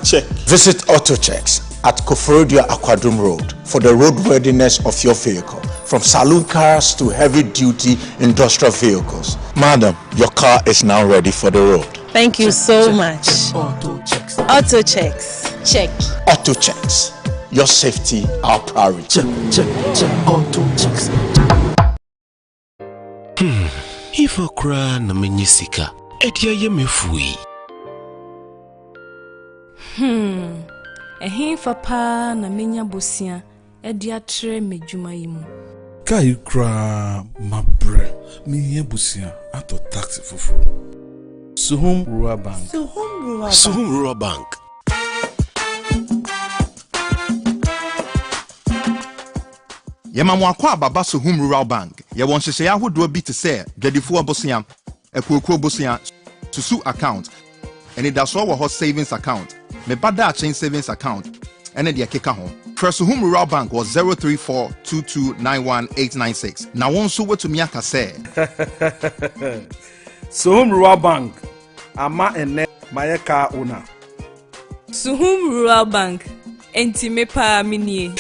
check. Visit Auto Checks at Koforodia Aquadrum Road for the roadworthiness of your vehicle, from saloon cars to heavy-duty industrial vehicles. Madam, your car is now ready for the road. Thank you so much. Auto checks. Auto checks, check. Auto Checks, your safety, our priority. Check, auto checks. If I cry na menyisika, edia ye mefui. Ehin fa na menya bosia edi atre medwuma yimu. Kai kra mabre mi ye busia ato taxi fufu. Suhum Rural Bank. Suhum Rural Bank. Yemamwa kwa baba Suhum Rural Bank. Ye won hyehyɛ ahodo bi te sɛ dwadifo abosia, ekuokuo bosia, susu account, and it so wɔ hɔ savings account. Me bada chain savings account and the keka ho. Press Suhum Rural Bank was 034229186. Now one so what to me aka say. Suhum Rural Bank. Ama ene mayeka owner. Suhum Rural Bank. Enti me pa minie.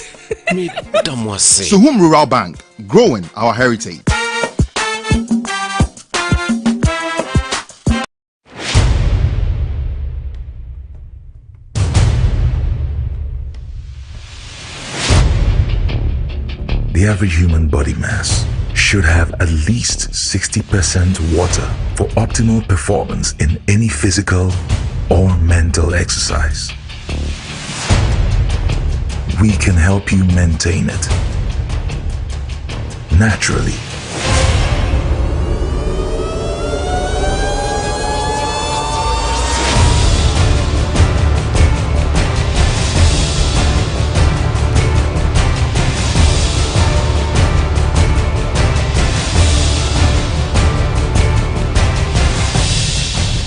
Me Dwabo Ase. Suhum Rural Bank, growing our heritage. The average human body mass should have at least 60% water for optimal performance in any physical or mental exercise. We can help you maintain it naturally.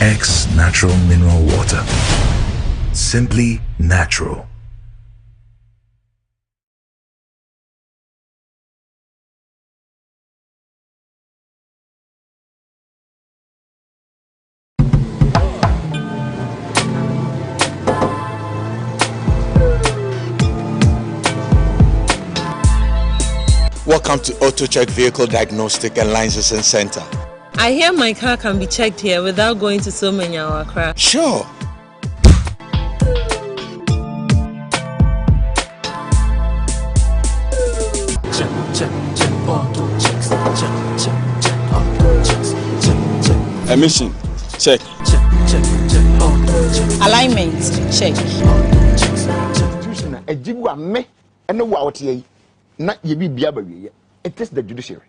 X natural mineral water. Simply natural. Welcome to Auto Check Vehicle Diagnostic and Licensing Center. I hear my car can be checked here without going to so many hour crap. Sure. Emission, check. Alignment, check. It is the judiciary.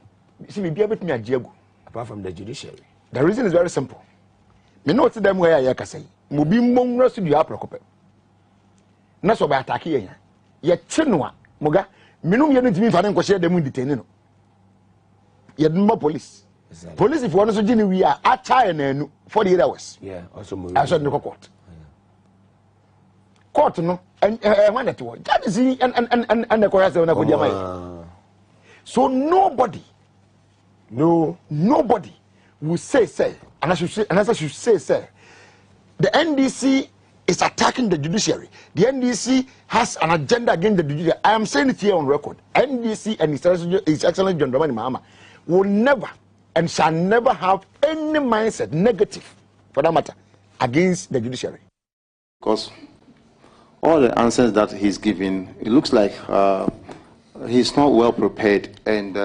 See, we be able to apart from the judiciary. The reason is very simple. Me know to them where I say. Mubi mongra su dia prokope. Na so ba attack ye. Ye chinwa moga. Minum ye no timi fa nko share dem detain no. Ye no police. Police if one so gini we are acha na anu 48 hours. Yeah, also mo. I said no court. Court no and when that one. Judge see and the court say na ko dia mai. So nobody will say, and I should say, the NDC is attacking the judiciary. The NDC has an agenda against the judiciary. I am saying it here on record. NDC and His Excellency John Dramani Mahama will never and shall never have any mindset, negative for that matter, against the judiciary. Because all the answers that he's giving, it looks like he's not well prepared, and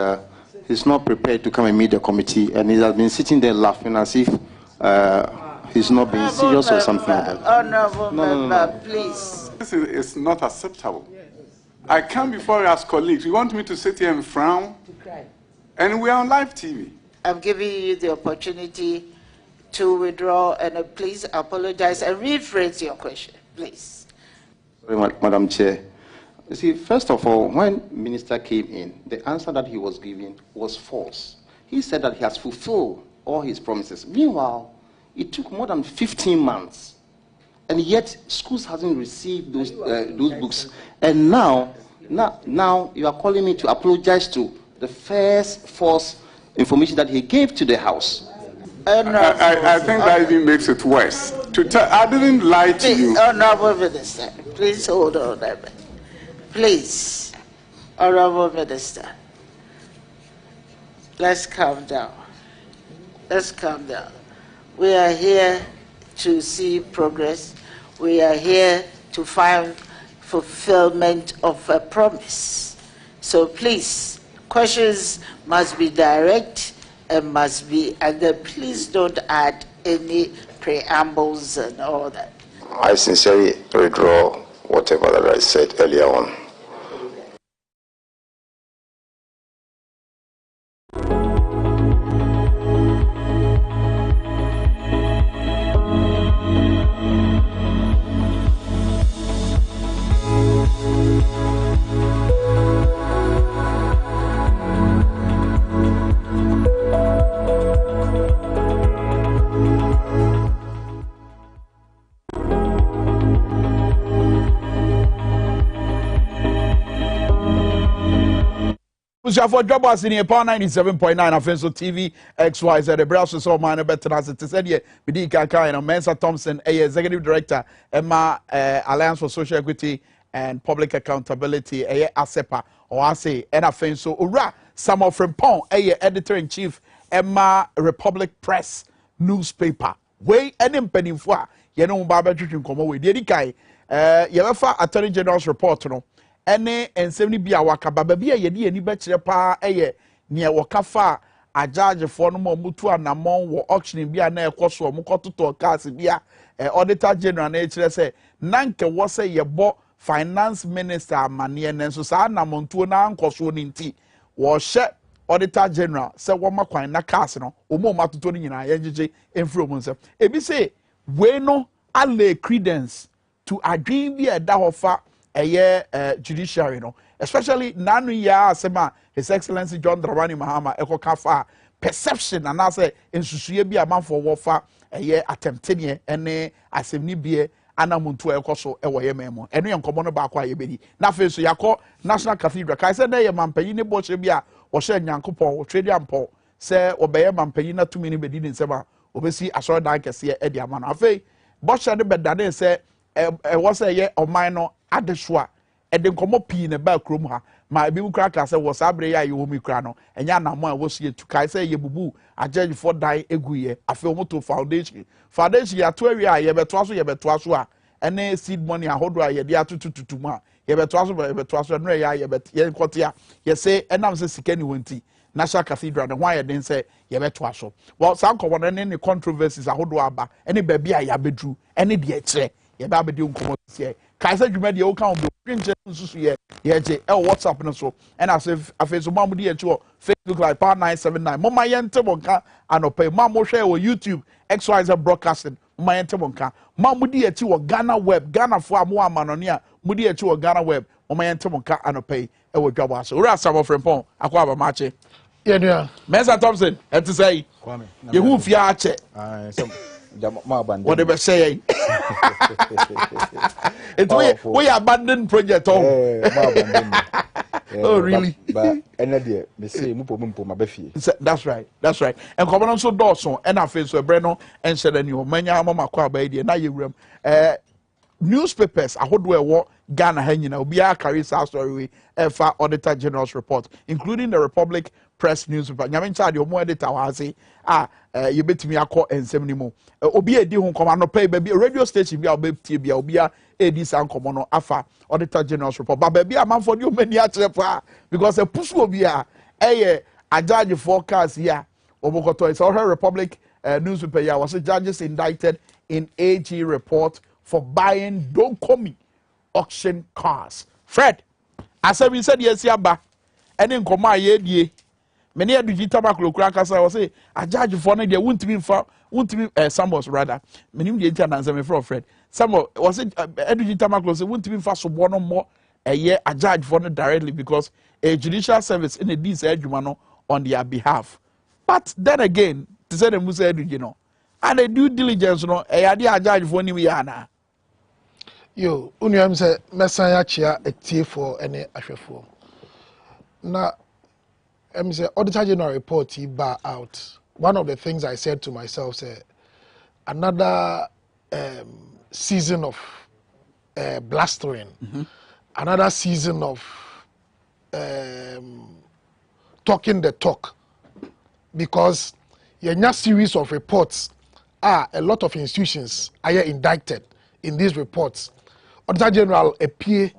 he's not prepared to come and meet the committee, and he has been sitting there laughing as if he's not being serious or something like that. Honorable member, please. This is not acceptable. I come before you as colleagues. You want me to sit here and frown? To cry. And we're on live TV. I'm giving you the opportunity to withdraw and please apologize and rephrase your question, please. Sorry, Madam Chair. You see, first of all, when Minister came in, the answer that he was giving was false. He said that he has fulfilled all his promises. Meanwhile, it took more than 15 months, and yet schools hasn't received those books. And now you are calling me to apologize to the first false information that he gave to the House. I think that even makes it worse. I didn't lie to you. Honorable Minister, please hold on a minute. Please, Honorable Minister, let's calm down. Let's calm down. We are here to see progress. We are here to find fulfillment of a promise. So please, questions must be direct and then please don't add any preambles and all that. I sincerely withdraw whatever that I said earlier on. For Dwabo Ase in Power 97.9 Offensive TV XYZ the browser so man better as it said here Bidi Kaka and Mensa Thompson executive director Emma Alliance for Social Equity and Public Accountability ASEPA or Ase and Offenso Ura Samuel Frimpong editor in chief Emma Republic Press newspaper way any penny for you know Baba Chuchun Komo we did kai Yefa Attorney General's report no ene ensem bi awaka baba bi ye ni be kire pa ne wakafa ajaje fo no mutu anamon wo auction bi na ekoso mukototo cars bia auditor general na kire se nanke wo se ye bo finance minister amane ne so sa anamontuo na ankoso ni nti wo hye auditor general se wo makwan na cars no omo matoto ni nyina ye jeje enfro mu nsem ebi se we no alle credence to agree bi e da hofa judiciary no especially nanu ya asema His Excellency John Dramani Mahama ekokafa perception and say ensusuye bi amanfo wofa ɛyɛ attempting ɛne asɛmni bie anamuntu ɛkɔ ɛwɔ yɛ mɛmo ɛno yɛ nkɔmɔ no baako a yɛbɛdi na afei so yakɔ national cathedral kae sɛ dɛ yɛ mampanyin ne bɔhyɛ bi a wɔhyɛ nyankopɔn wɔtwɛdi ampɔ sɛ wɔbɛyɛ mampanyin na tumi ne bɛdi ne nsɛm a wɔbɛsi asɔredan kɛseɛ ɛde ama no afei bɔhyɛ no bɛdane sɛ ɛwɔ sɛ ɛyɛ ɔman no ade so a ɛde nkɔmɔ pii ne ba kurom ha ma ebi mu kura kasa wɔ saa abere yɛ a yɛwɔ mu kura no ɛnyɛ anamɔ a ɛwɔ so yɛ tu kae sɛ yɛ bubu agyɛgyefoɔ dan egu yɛ afei wɔn to foundation yɛato awie a yɛbɛtoa so a ɛne seed money ahodoɔ a yɛde atototutu mu a yɛbɛtoa so ɛno ɛyɛ a yɛnkɔte a yɛsɛ ɛnam sɛ sika ni wɔn ti national cathedral ne ho ayɛ den sɛ yɛbɛtoa so wɔ saa nkɔmɔ no ne controversies ahodoɔ aba ɛne baabi a yɛabɛduru ɛne deɛ ɛkyerɛ yɛbɛ abɛdi nkɔmɔ sisiɛ kae sɛ dwuma deɛ woka wo bɛ nkyɛn nsusu yɛgye ɛwɔ whatsapp no so ɛna afei so mo a mode yɛkyi wɔ facebook like power 979 moma yɛnte mo nka anɔpɛ mo a mohwɛ wɔ youtube xyz broadcasting moma yɛnte mo nka mo a mode yɛkyi wɔ ghana web ghanafoɔ a mo wɔ amanɔne a mode yɛkyi wɔ ghana web moma yɛnte mo nka anɔpɛ ɛwɔ Dwabo Ase owura asabɔ frempɔn akɔ abamakye yɛnua Mensa Thompson ɛte sɛ yi yɛhu fie akyɛ wɔde bɛhyɛ yɛn nti woyɛ abandoned project oh really that's right nkɔmɔ no nso dɔɔso ɛna afei so ɛbrɛ no ɛnhyɛ n'ani hɔ manya ama makɔ abayɛ deɛ na yɛwuram newspapers ahodoɔ ɛwɔ Ghana ha nyina obiara carry saa story wei ɛfa Auditor General's report including the Republic Press newspaper nyame nkyɛ deɛ ɔmo editor wɔ ase a yɛbɛtumi akɔ nsɛm ne mu obi edi ho nkɔmɔ anɔpɛ baabi radio station bi a ɔbɛtie bi a obiara edi saa nkɔmɔ no afa Auditor General's report ba baabi a manfo de ɔmani akyerɛ paa because ɛpusu obi a ɛyɛ agyaagyefoɔ cars yi a ɔmo kɔtɔ sɛ ɔhwɛ Republic newspaper yi a wɔsɛ judges indicted in AG report for buying Donkomi auction cars. Fred, asɛm said yes aba ɛne nkɔmɔ a yɛdie many a digital macro crackers I was say a judge for no deɛ wontumi Sambos rather menim deɛ ntia nansɛ me frɛ Fred Sambo was it digital macro say wontumi fa so bɔ no more a judge for no directly because a judicial service in a this adwuma no on their behalf but then again to say the musa you know and the due diligence no a judge for ni ana yo unuam say mesan ya chia etie for any ahwefo na say Auditor General report he bar out. One of the things I said to myself say another season of blustering, another season of talking the talk, because a series of reports are a lot of institutions are indicted in these reports. Auditor General appear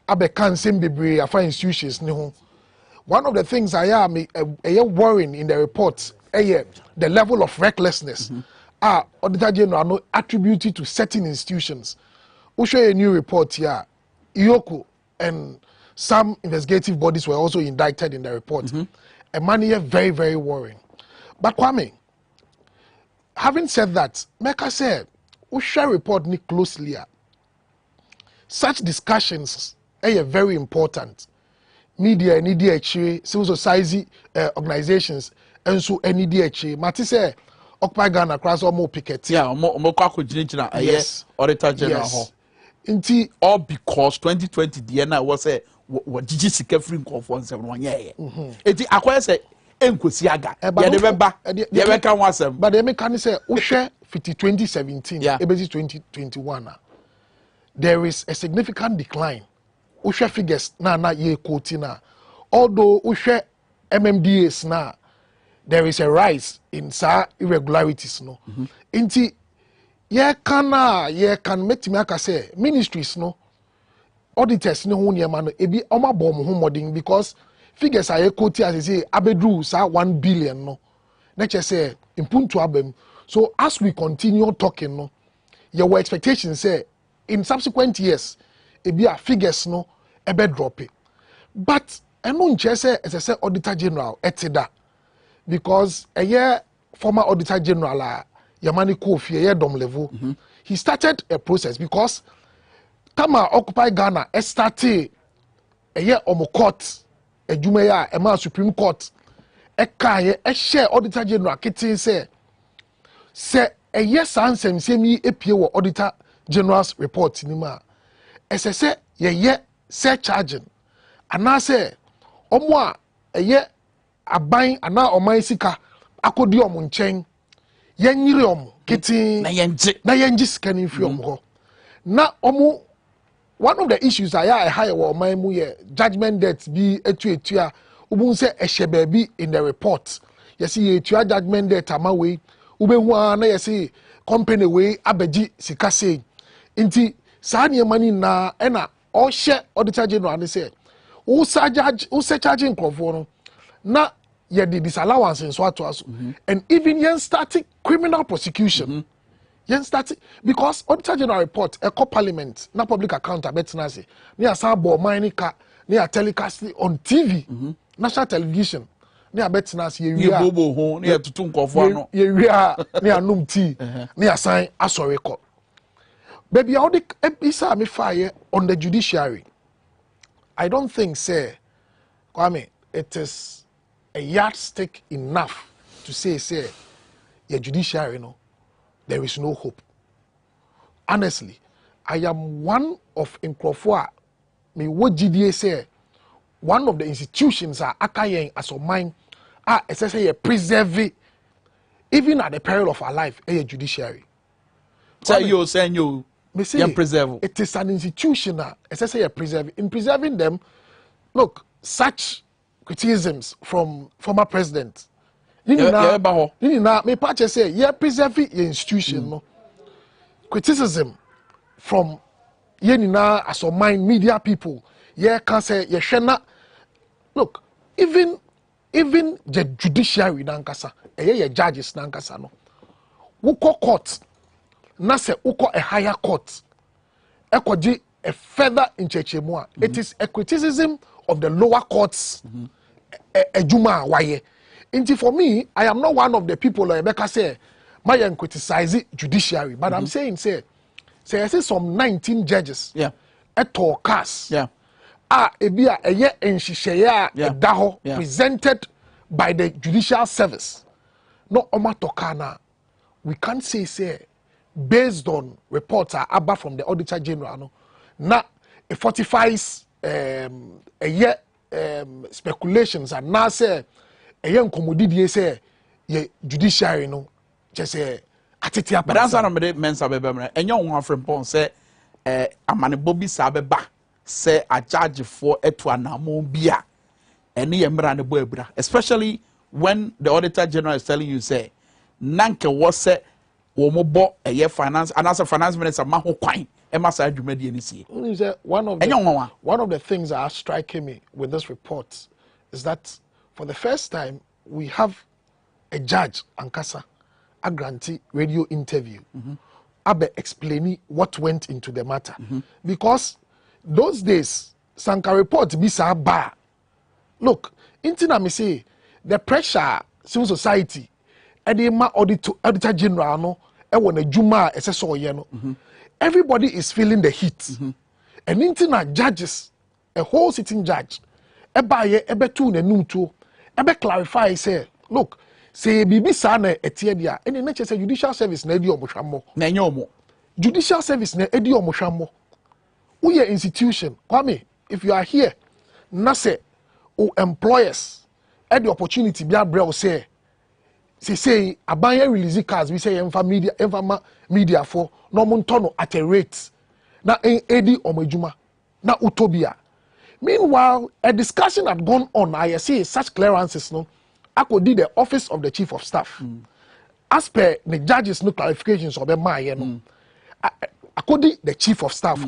abekan sembebre afa institutions ni ho. One of the things I am worrying in the report the level of recklessness Auditor General no attributed to certain institutions. We show a new report here. IOCO and some investigative bodies were also indicted in the report. A man here very, very worrying. But Kwame, having said that, Minkah said, we shall report me closely. Such discussions are very important. Media and EDH, civil society organizations, and so any DH. Mati say, Occupy Ghana across all more pickets. Yeah, more yes, Auditor General. Yes. Inti all because 2020 DNA was a what did you see free call for 171 year. Eti akwa say enkwosiaga. Ya de beba. Ya be kan wasem. But they can say Ushe 2017, ebezi 2021. There is a significant decline. Ushe figures na ye quote na. Although Ushe MMDAs na, there is a rise in sa irregularities no. Inti ye can make me say ministries no auditors no ho niam no ebi oma bom ho modern because figures are quote as say abedru sa 1 billion no. Na say impuntu abem. So as we continue talking no, your expectations say in subsequent years ebi figures no ebe drop it. But eno nche say as I say Auditor General etida because a year former Auditor General Yamani Kofi a dom level he started a process because Tama Occupy Ghana started a year court a Jumaya a Supreme Court a share Auditor General kitchen say a yes answer semi appear or auditor general's report in ma as I say ye surcharging and I say omwa a ye aban ana oman sika akodi omo nchen yenyire omo kiti na yenji sika ni fi omo ho na omo. One of the issues I high wa oman mu ye judgment debt bi etu a ubun say ehye bi in the report. You see etu judgment debt amawe ubehu na you see company we abeji sika say nti saa money na na ohye auditor general ne say wo charging crofo no na ye the disallowance in so ato and even yen starting criminal prosecution. Yen start because auditor general report eco parliament na public account abetinase ne asabo Minkah ne telecast on TV national television ne abetinase ye wi bobo ho ne tutu nkofo ano ye wi a ne anum tea ne asan asore ko baby audit ebisa me fire on the judiciary. I don't think say Kwame it is a yardstick enough to say your judiciary no there is no hope. Honestly, I am one of Nkrofo me what GDA say one of the institutions are akayen as of mine are essentially preserve even at the peril of our life a judiciary. Say you preserve. It is an institution essentially preserve. In preserving them, look, such criticisms from former presidents. Me patch say yeah preserve your institution no criticism from yenina as of mind media people yeah can say yeah shena look even the judiciary nankasa eh judges nankasa no woko court na say woko a higher court ekoji a further inchechemu a it is a criticism of the lower courts ejuma waye. For me, I am not one of the people like Rebecca say, my criticize judiciary, but I'm saying say I see some 19 judges, at all cast, ebia a year and daho presented by the judicial service. No omatokana, we can't say based on reports are from the auditor general. No, now it fortifies a year speculations and now say. Eyen komodidie say ye judiciary no just say atitia but answer no me mensa bebem enyo ho afrempon say amane bobi sa beba say a judge for eto anamo bia ene ye mra ne bo abura especially when the auditor general is telling you say nanke wo say wo mo bo eye finance and as a finance minister ma ho kwan e ma sa adwumadi ani sie one of the things that are striking me with this report is that for the first time, we have a judge, Ankasa, a grantee radio interview, Abe explaining what went into the matter. Because those days, Sanka report bisa bar. Look, intina me say the pressure civil society, edema auditor general no, e juma no. Everybody is feeling the heat. And intina judges, a whole sitting judge, ebe tu ne numtu. Ebe clarify say look say bibi sa na etie dia ene na say judicial service na edi omohwammo na enyomo judicial service na edi omohwammo uye institution Kwame if you are here na say o employers had the opportunity be abrel say aban release cars we say enfa media for no montono at a rate na edi omejuma na utopia. Meanwhile, a discussion had gone on. I see such clearances. No, I could do the office of the chief of staff. As per the judges, no clarifications of the Maya. No, I could do the chief of staff.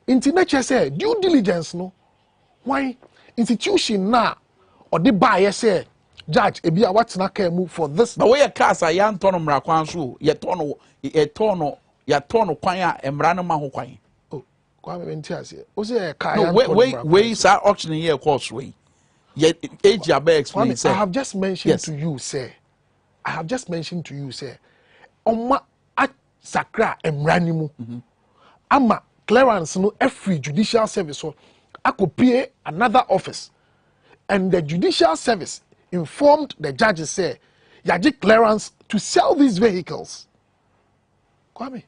Into nature say due diligence. No, why institution now or the buyer say judge ebia what's not care move for this. But where cars are yan tono mrakwansu ye tono kwanya emrano maho kwanya. No, wait, sir, auctioning here course way. Yet, age explain. I have just mentioned to you, sir. Oma at sakra emranimu. Ama clearance no every judicial service so I could pay another office. And the judicial service informed the judges say, yaji clearance to sell these vehicles. Kwame,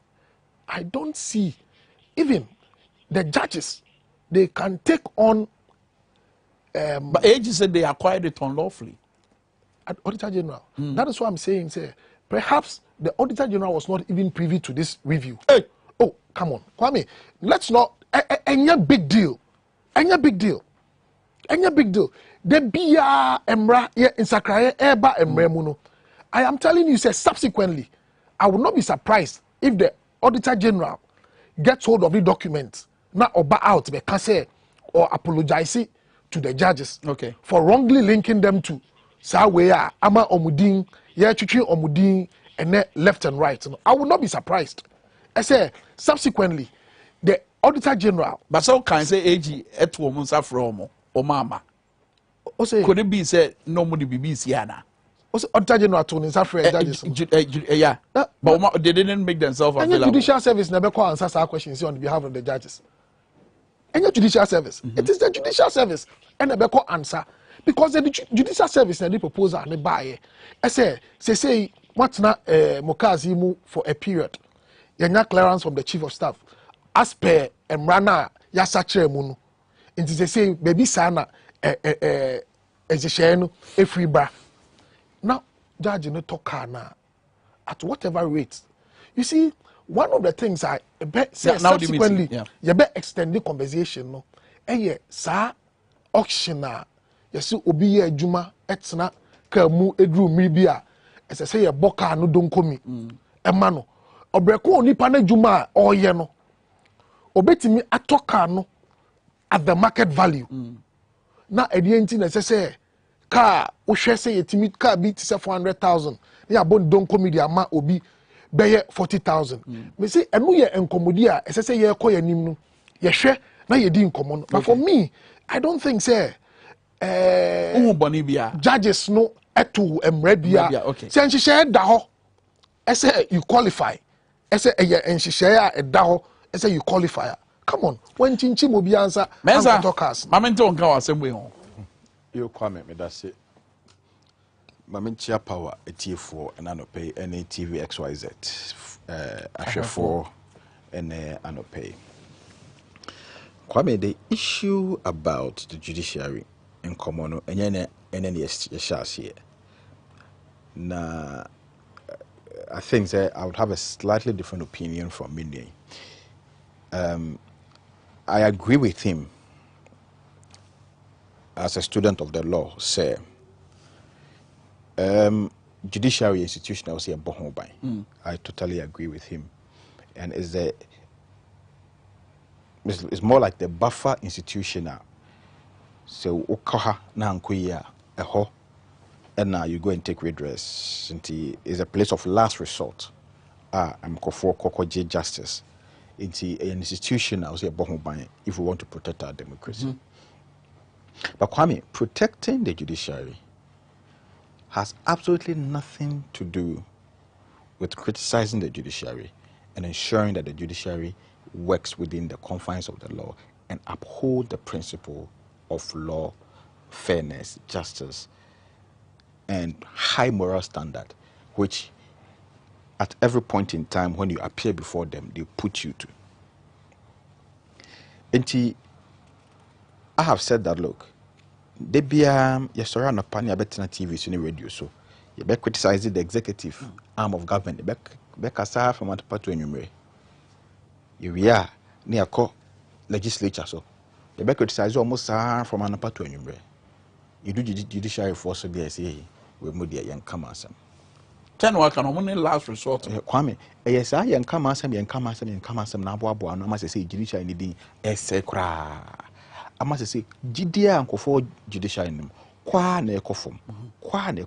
I don't see even the judges, they can take on. But AG said they acquired it unlawfully. At Auditor General. That is what I'm saying. Say, perhaps the Auditor General was not even privy to this review. Hey, oh, come on, Kwame. Let's not. Any big deal. Any big deal. Any big deal. The Bia Emra in Sakraye Eba Emremuno. I am telling you, say subsequently, I would not be surprised if the Auditor General gets hold of the documents, not or back out, say, or apologize to the judges for wrongly linking them to Sawaya, Ama Omudin, Yachuchi Omudin, and then left and right. I would not be surprised. I say, subsequently, the Auditor General. But so can say AG et womansa from Omama. Could it be said no money be Siana? Auditor General to his judges. Yeah, but they didn't make themselves available. And the judicial service never call answer our questions on behalf of the judges. And your judicial service, it is the judicial service and never call answer because the judicial service and the proposal and the buyer. I say what's not Mokazimu for a period. You're not clearance from the chief of staff as per Emrana Yasache Munu. And they say baby sana ezishenu a free bar. Now, judge no talk na at whatever rate. You see, one of the things I say subsequently, you better extend the conversation. No, sa auction na you see obi ye juma etna kamu edru mibia. As I say, a boka no don't come emano. Obreko nipa na juma or ye no. Obetimi atoka no at the market value. Na edienti na say car o share say yetimi car bi ti say 400,000. Ya bon don comedy ama obi beye 40,000. Me say enu ye enkomodi a say ye call your nim no. Ye hwe na ye di nkomo. But for me, I don't think say judges no etu emrebia. Say nhihye da ho. Say you qualify. Say nhihye a da ho. Say you qualify. Come on. When chinchi mo bi answer talkers. Mamento on ka same way on. You Kwame me that say Mamentia power etfo and anope NATV XYZ ahwefo and anope. Kwame, the issue about the judiciary in common and yes here. Now I think that I would have a slightly different opinion from Minnie. I agree with him as a student of the law, say judiciary institution, I would say a I totally agree with him. And it's more like the buffer institution. So okaha na nkuya eho and now you go and take redress. It's a place of last resort. I'm for kokoje justice. It's an institution, I would say a if we want to protect our democracy. But Kwame, protecting the judiciary has absolutely nothing to do with criticizing the judiciary and ensuring that the judiciary works within the confines of the law and uphold the principle of law, fairness, justice, and high moral standard, which at every point in time when you appear before them, they put you to. And I have said that, look, they be you surround a panel better TV so radio so you be criticizing the executive arm of government be kasa from one part to anywhere you are near co legislature so you be criticize almost from one part to anywhere you do judiciary force be say we mo dey yan come asem ten work and only last resort Kwame yes I yan come asem na aboabo na ma say judiciary ni din esekra I must say, Gidia and Kofo judiciary name. Kwa na ekofom. Kwame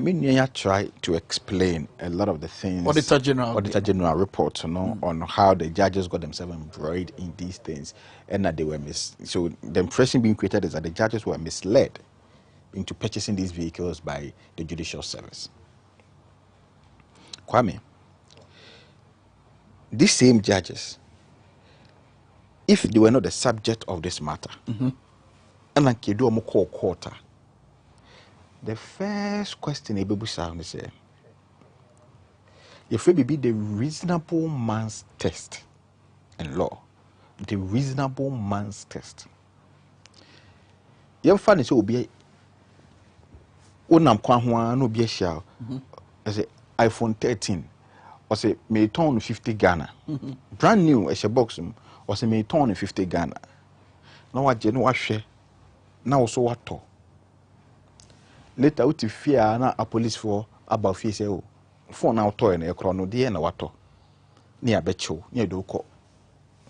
Minkah try to explain a lot of the things. Auditor General report, on how the judges got themselves embroiled in these things, and that they were So the impression being created is that the judges were misled into purchasing these vehicles by the judicial service. Kwame, these same judges, if they were not the subject of this matter, and like you do a quarter, the first question a baby sound is If it be the reasonable man's test in law, the reasonable man's test. You find it will be unam kwa no be a shell. I say iPhone 13 or say may turn 50 Ghana. Brand new as a box or say may turn 50 Ghana. Now what you know share now also what to later out to fear na a police for about fear say phone now toy na ekro dey na what to near becho near do call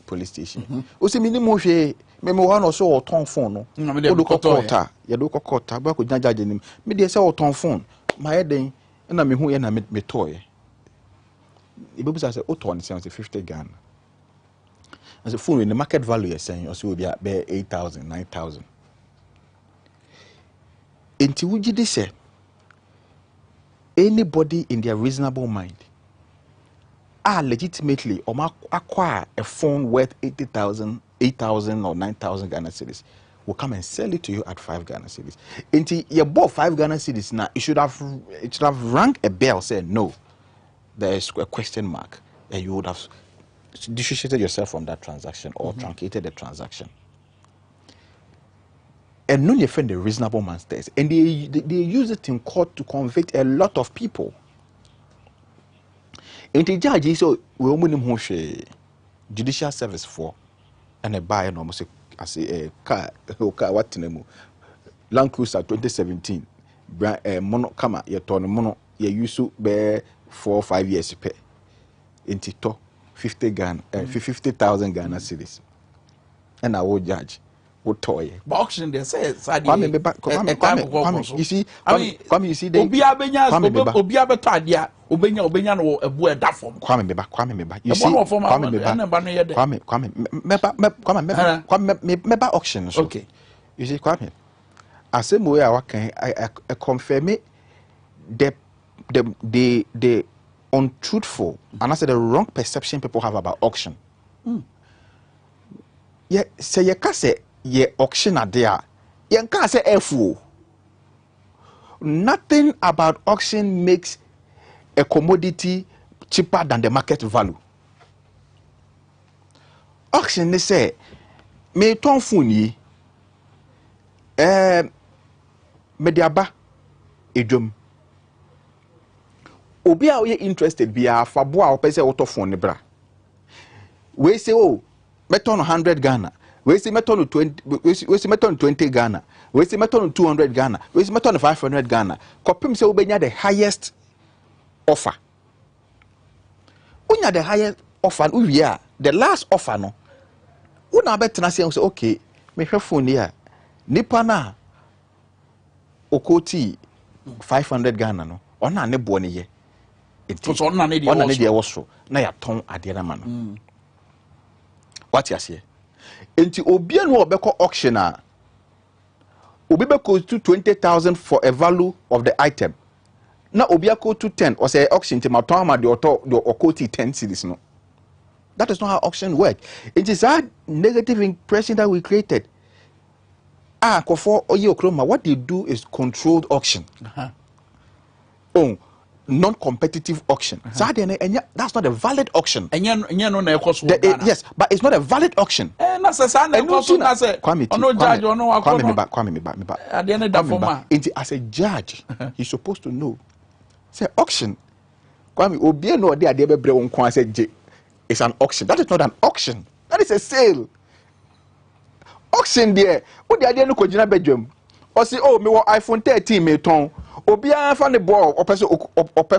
police station. O say minimum hwe me one or so ton phone no o do kokota ya do kokota ba ko jaja nim me dey say o ton phone my den na me hu ye na me toy e be say o ton 50 Ghana. As a phone in the market value you're saying also will be at 8,000 9,000. Until we did say anybody in their reasonable mind are legitimately or acquire a phone worth 80,000, 8,000 or 9,000 Ghana cedis will come and sell it to you at 5 Ghana cedis. Until you bought 5 Ghana cedis now, it should have rang a bell saying no, there is a question mark, and you would have dissociated yourself from that transaction or truncated the transaction. And none you find the reasonable man's test. And they use it in court to convict a lot of people. And the judge is so we only judicial service for and a buy and almost a car what name Land Cruiser 2017 mono kama ye turn mono ye use be 4 or 5 years pay into 50 Ghana, 50,000 Ghana cedis. And I will judge. What toy? But auction they say, Kwame, you see, Kwame, you see, they Obia Betadia, Obenya no a boy that form. Kwame, you see, Kwame, auctions. Okay. You see, Kwame, I say, I confirm it, the untruthful and I said the wrong perception people have about auction. Yeah, say you can say ye auction are there. You can't say FO. Nothing about auction makes a commodity cheaper than the market value. Auction they say me ton funi mediaba ejom. Obi a we interested be a fabo a opese auto phone ne bra. We say oh meton 100 Ghana. We say meton 20 we say meton 20 Ghana. We say meton 200 Ghana. We say meton 500 Ghana. Kopim say obenya the highest offer. Unya the highest offer we are the last offer no. Una better say okay, me hwe phone here. Nipa na okoti 500 Ghana no. Ona ne bo ne ye. So on na ne dey also na ya ton ade na ma no. What you say? Enti obi no obeko auction a obi beko to 20,000 for a value of the item. Na obi ako to 10 or say auction ti ma ton ma the okoti 10 cedis no. That is not how auction work. It is that negative impression that we created. What they do is controlled auction. Oh, non-competitive auction. That's not a valid auction. Yes, but it's not a valid auction. As a judge, he's supposed to know. Say auction. It's an auction. That is not an auction. That is a sale. Auction there. What the idea no kojina bedroom? Or say, oh, me wa iPhone 13 me ton. Obia fan the ball or person or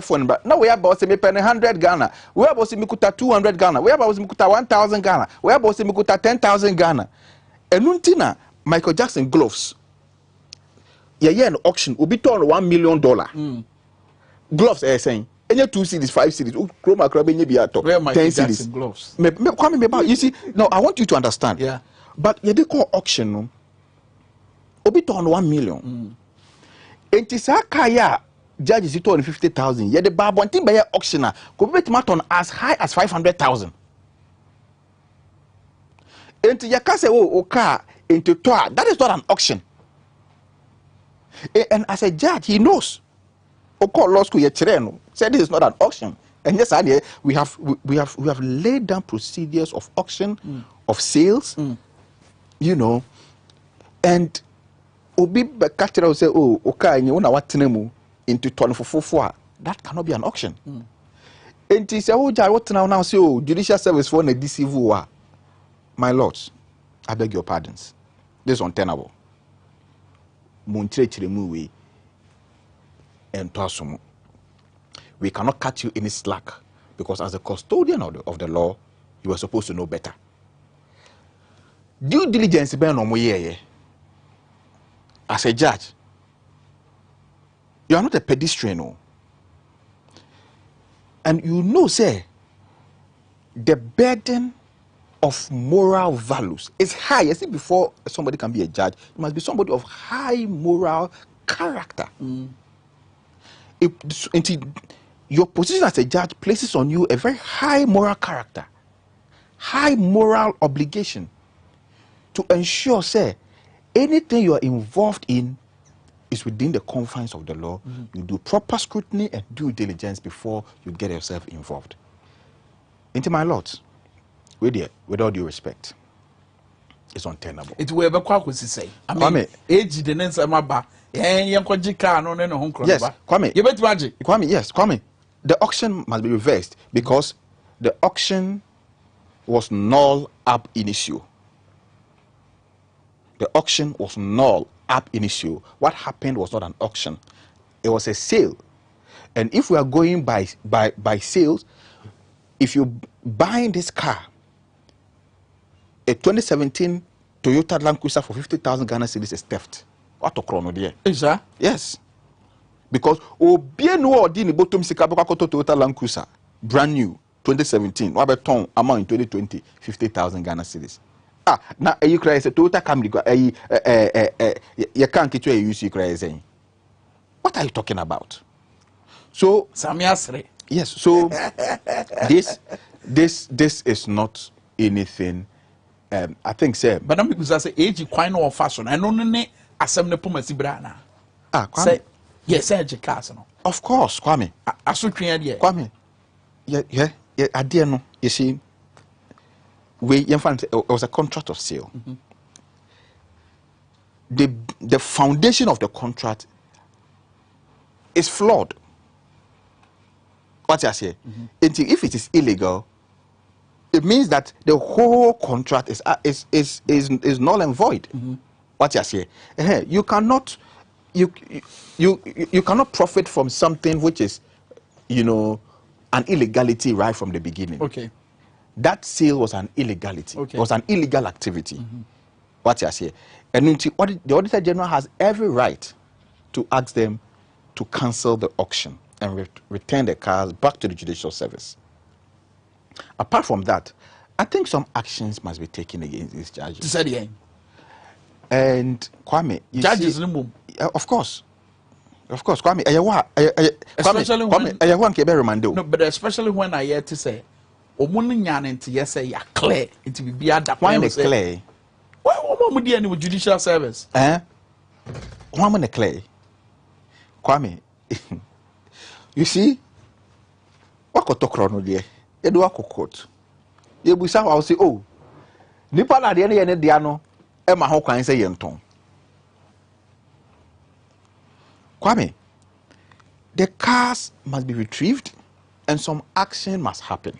phone. But now we about say me pen 100 Ghana. We about say me kuta 200 Ghana. We about say me kuta 1,000 Ghana. We about say me kuta 10,000 Ghana. Enuntina Michael Jackson gloves. Yeah, an auction. Obi ton $1 million. Gloves, saying. Any 2 cities, 5 cities. Chroma crabby be at 10 cities. Gloves. You see, now I want you to understand. Yeah. But you they call auction no. Obi ton 1 million. Entisakaya judges it on 50,000. Yeah, the Babontin by auctioner could be maton as high as 500,000. Enti yakase o car into toa. That is not an auction. And as a judge, he knows. Oko law school ye said this is not an auction. And yes, we have laid down procedures of auction, of sales, you know, and obi catcher will say, oh, okay, you want what into 24 that cannot be an auction. And he said, oh, what now say, oh, judicial service for a deceive war. My lords, I beg your pardons. This is untenable. We cannot cut you any slack because as a custodian of the law, you are supposed to know better. Due diligence as a judge, you are not a pedestrian. No. And you know, say, the burden of moral values is high. I see, before somebody can be a judge, it must be somebody of high moral character. Your position as a judge places on you a very high moral character, high moral obligation to ensure, say, anything you are involved in is within the confines of the law. You do proper scrutiny and due diligence before you get yourself involved. Into my lords, with all due respect, it's untenable. It will be quite say. I mean, age the name of my yes, Kwame. You bet magic. Kwame, yes, Kwame. The auction must be reversed because the auction was null ab initio. The auction was null ab initio. What happened was not an auction. It was a sale. And if we are going by sales, if you buy this car, a 2017 Toyota Land Cruiser for 50,000 Ghana cedis is theft. What a chrono there? Is that? Yes. Because bien no di ni bottom sika bako Toyota Land Cruiser brand new 2017. What about ton amount in 2020 50,000 Ghana cedis. Ah, na you cry say Toyota Camry you can't get you use cry saying. What are you talking about? So Samiasre. Yes, so this is not anything I think say but I'm because I say age quite no fashion. I know ne asem ne pomasi brana. Kwame. Yes, age cars no. Of course, Kwame. Asotwe there. Kwame. Yeah, ade no. You see, it was a contract of sale. The foundation of the contract is flawed. What I say? If it is illegal, it means that the whole contract is null and void. What I say? You cannot profit from something which is, you know, an illegality right from the beginning. Okay. That sale was an illegality. Okay. It was an illegal activity. What I say? And the Auditor General has every right to ask them to cancel the auction and return the cars back to the judicial service. Apart from that, I think some actions must be taken against these judges. To say the end. And Kwame, judges, of course, Kwame, especially when no, but especially when I hear to say, yes, say ya clear it will be at why the clear? Why would you with judicial service? Why the clear? Kwame, you see, what could talk around there? You do a court. You will say, I'll say, oh, Nipa na the end diano, Emma how can say yenton. Kwame, the cars must be retrieved and some action must happen.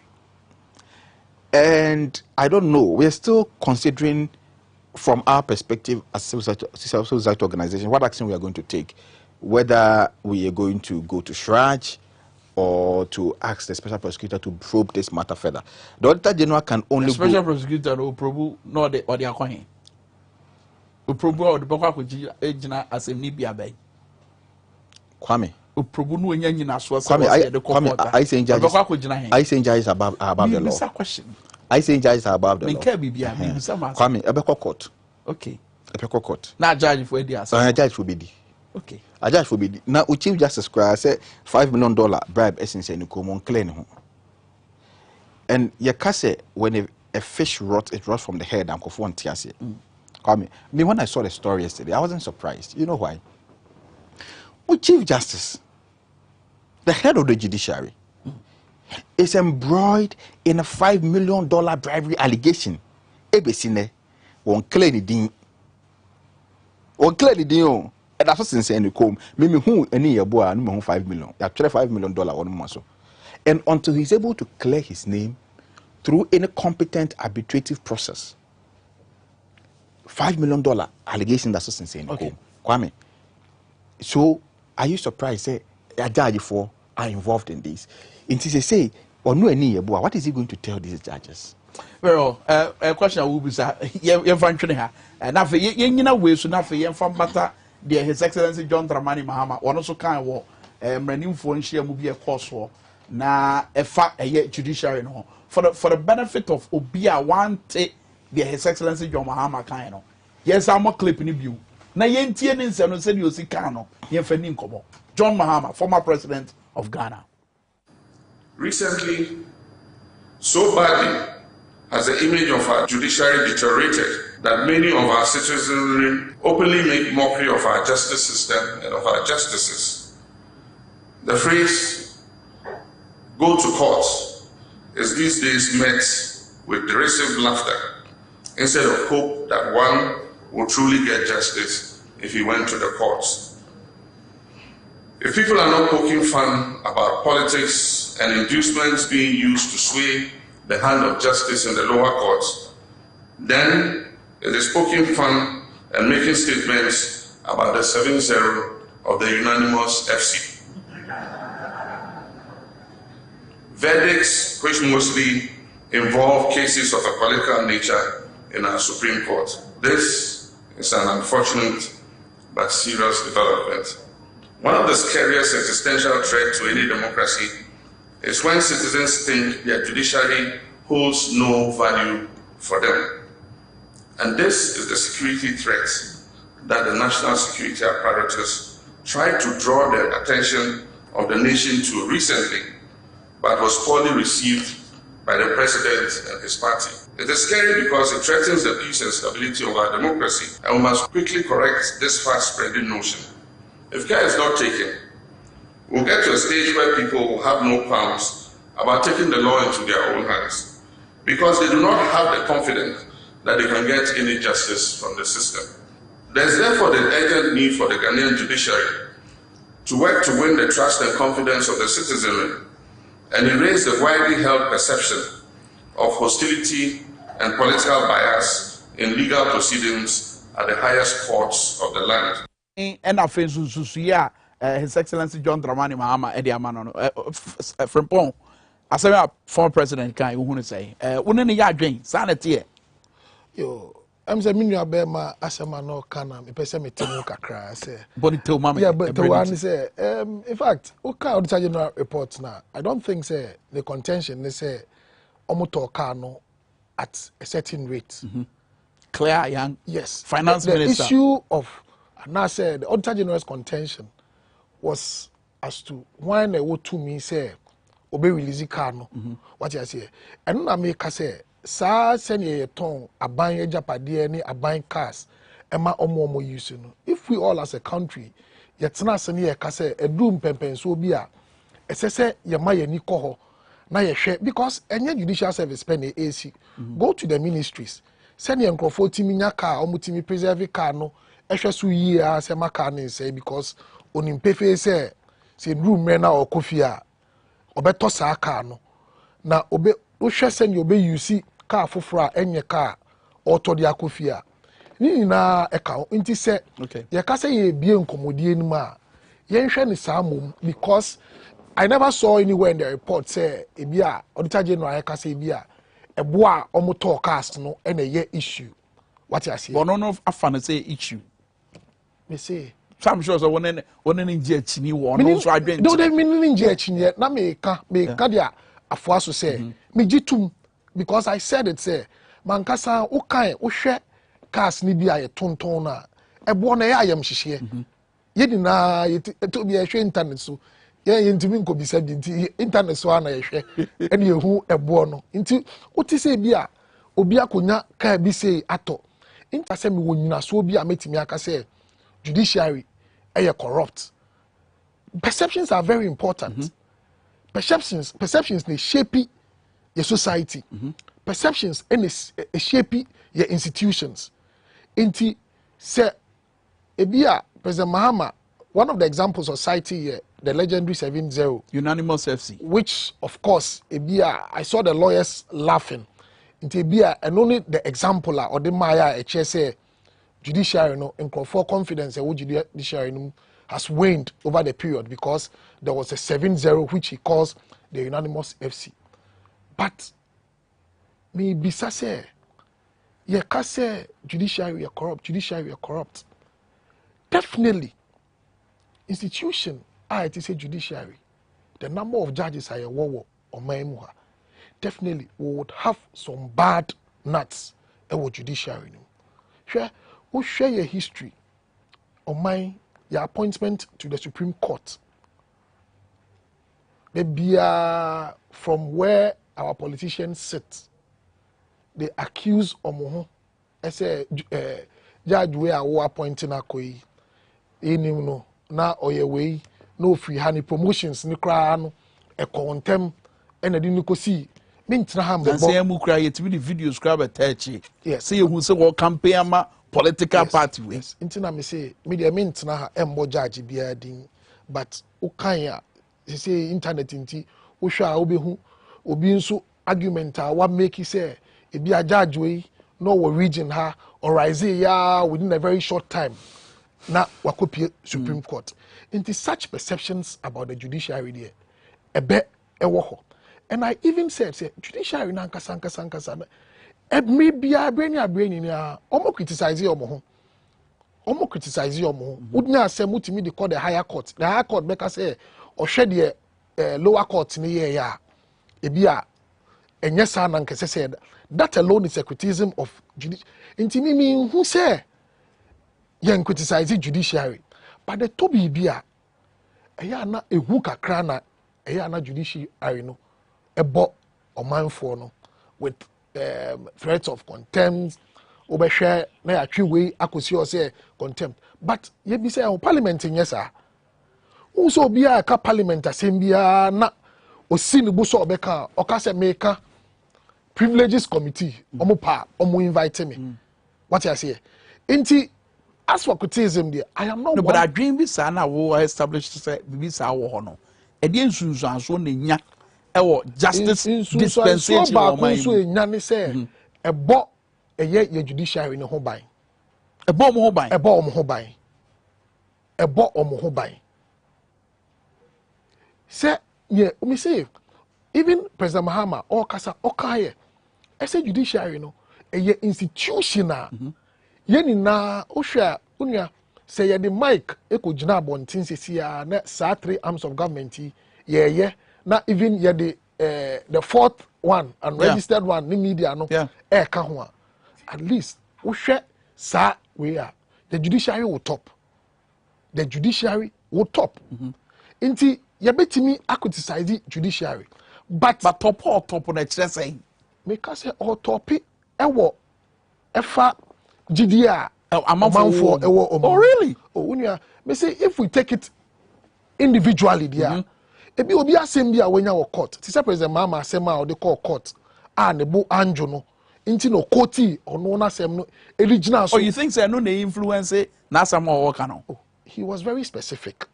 And I don't know, we're still considering from our perspective as civil society organization what action we are going to take, whether we are going to go to Shraj or to ask the special prosecutor to probe this matter further. The Auditor General can only the special prosecutor will probe no the or the accounting. We probe or the boka ko ejina as a nibia bay. Kwame. We probe no enya nyina so Kwame, I saying judges above the law. Question. I say judges are above the law. Minkah bibia me bisa ma. Kwame, Ebeko court. Okay. Ebeko court. Na judge for the answer. Judge for bidi. Okay. A judge for bidi. Now Chief Justice cry say $5 million bribe essence ni ko mon clear ho. And you can say when a fish rots, it rots from the head and kofo ntiase. Kwame, me when I saw the story yesterday, I wasn't surprised. You know why? Chief Justice, the head of the judiciary, is embroiled in a $5 million bribery allegation. Ebesine won't clear the ding. Won't clear the ding. And that's what's insane. You come. Maybe who any year boy and $5 million. Actually, $5 million one muscle. And until he's able to clear his name through any competent arbitrative process, $5 million allegation that's what's insane. Okay, Kwame. So are you surprised? Say a judge for are involved in this. And he say, or no any year boy. What is he going to tell these judges? Well, a question I will be you're functioning her. And now for you know, way so now for you from Bata, dear His Excellency John Dramani Mahama, one also kind of war, running for and share movie a course war. Na a fact a yet judiciary no for the benefit of Obia one take the His Excellency John Mahama kind of. Yes, I'm a clip in view. Na yentie ne nsem no said you see kano ye fani nkobo. John Mahama, former president of Ghana. Recently, so badly has the image of our judiciary deteriorated that many of our citizenry openly make mockery of our justice system and of our justices. The phrase, "go to court," is these days met with derisive laughter instead of hope that one will truly get justice if he went to the courts. If people are not poking fun about politics and inducements being used to sway the hand of justice in the lower courts, then it is poking fun and making statements about the 7-0 of the unanimous FC. Verdicts which mostly involve cases of a political nature in our Supreme Court. This is an unfortunate but serious development. One of the scariest existential threats to any democracy is when citizens think their judiciary holds no value for them. And this is the security threat that the national security apparatus tried to draw the attention of the nation to recently, but was poorly received by the president and his party. It is scary because it threatens the peace and stability of our democracy, and we must quickly correct this fast-spreading notion. If care is not taken, we'll get to a stage where people will have no qualms about taking the law into their own hands, because they do not have the confidence that they can get any justice from the system. There's therefore the urgent need for the Ghanaian judiciary to work to win the trust and confidence of the citizenry and erase the widely held perception of hostility and political bias in legal proceedings at the highest courts of the land. And I feel so His Excellency John Dramani Mahama Eddie Amano Frimpong. I say former president can you want to say wouldn't ya drink sanity. Yo, I'm saying you abema asema no kana me pese me temu kakra say. But tell mama. Yeah, but the one say in fact, okay, Auditor General reports now. I don't think say the contention they say omoto kano at a certain rate. Clear young. Yes. Finance The minister. issue of and I said the Auditor General's contention was as to when they would to me say obey release kano. What you say? And I make say sa senior ton aban japade ni aban cars ema omo use no. If we all as a country yetena senior ka say edum pempenso bi a esese ye ma ye ni ko ho na ye hwe because any judicial service pen AC go to the ministries senior nkrofo timi nya car omo timi preserve car no ehwe so yi a se ma car ni say because onimpefe say room me na okofi a obeto sa car no na obe wo hwe senior obe use car foforo a enye car auto de akofi a ni na eka nti se ye ka se ye bie nkomodie ni ma ye nhwe ni sa mom because I never saw anywhere in the report say ebia Auditor General ka say ebia ebo a omoto cast no e na ye issue what you say but no afan say issue me say I'm sure so one nje chini wo no so adwen do they mean nje chini na me ka dia afo so say me gitum because I said it say mankasa wo kan wo hwe cars ni bia ye tonton na ebo na ya ayam hihye ye di na ye to bia hwe internet so ye ntimi nko bisa bi nti internet so ana ye hwe ene ye hu ebo no nti wo ti say bia obi akonya ka bi say ato nta say me wonyina so obi a metimi aka say judiciary corrupt. Perceptions are very important. perceptions they shape your society. Perceptions and shape your institutions. Inti se ebia President Mahama, one of the examples of citing here, the legendary 7-0 unanimous FC, which of course ebia I saw the lawyers laughing. Inti ebia and only the example or the Maya say judiciary no for confidence judiciary no has waned over the period because there was a 7-0 which he calls the unanimous FC. But maybe say you can say judiciary are corrupt. Definitely, institution I say judiciary, the number of judges are war or maimuha. Definitely, we would have some bad nuts with judiciary. We'll share your history of your appointment to the Supreme Court. Maybe from where our politicians sit, they accuse Omoho. I say, judge we are appointing a koi. No, na oye way, no free honey promotions, ni crown, a contem, and I didn't go see. Mintraham, and say, I'm crying to the video scrub at Tachi. Yes, see who say, what campaign political party with. Yes, intina me say, media mintraha, embo judge be a ding, but Ukaya, they say internet inti, Usha obehu, obinsu argument, what make you say, it be a judge way, no region ha, or rise ya within a very short time. Now, Wakopi Supreme Court. Into such perceptions about the judiciary there, a bet a walk. And I even said, judiciary nanka, maybe a brain ya, almost criticize your moho. Almost criticize your moho. Wouldn't I say, Mutimi, they call the higher court. The higher court, make us say, or shed the lower court in the year. Ebia, and yes, Nanka said, that alone is a criticism of judiciary. Into me, who say, you criticize the judiciary, but the Toby Bia, na a hooka crana, na judiciary no, a bot or man for no, with threats of contempt, overshare, na a true way, I could see or say contempt. But ye be say on parliament in yes, sir. Also be a parliament assembly na o sin buso obeka or case maker privileges committee, omo invite me. What I say? Inti. As for criticism, there, I am not. No, but I dream this and I will establish this our honor. Again, Susan, so nya, justice dispensation. A bought a year judiciary in a home by. A bomb home by. A bomb home by. A bought home by. Say, yeah, me say, even President Mahama or Kasa or Kaya, I say judiciary, no, a year institutional. Yeni na osha unya say ye the mic eko jina bontin ya na sa 3 arms of government ye na even ye the fourth one and registered one ni media no ka ho at least osha sa we are the judiciary will top inti ye betimi criticize judiciary but top na kire say make say or top ewo efa GDR, oh really? Oh, me say if we take it individually, there, it be obi assembly when you court. This President Mama Sema or they call court. Nebo Anjo no, inti no courti or no na sem no original. Oh, you think say no they influence na some or work no? He was very specific.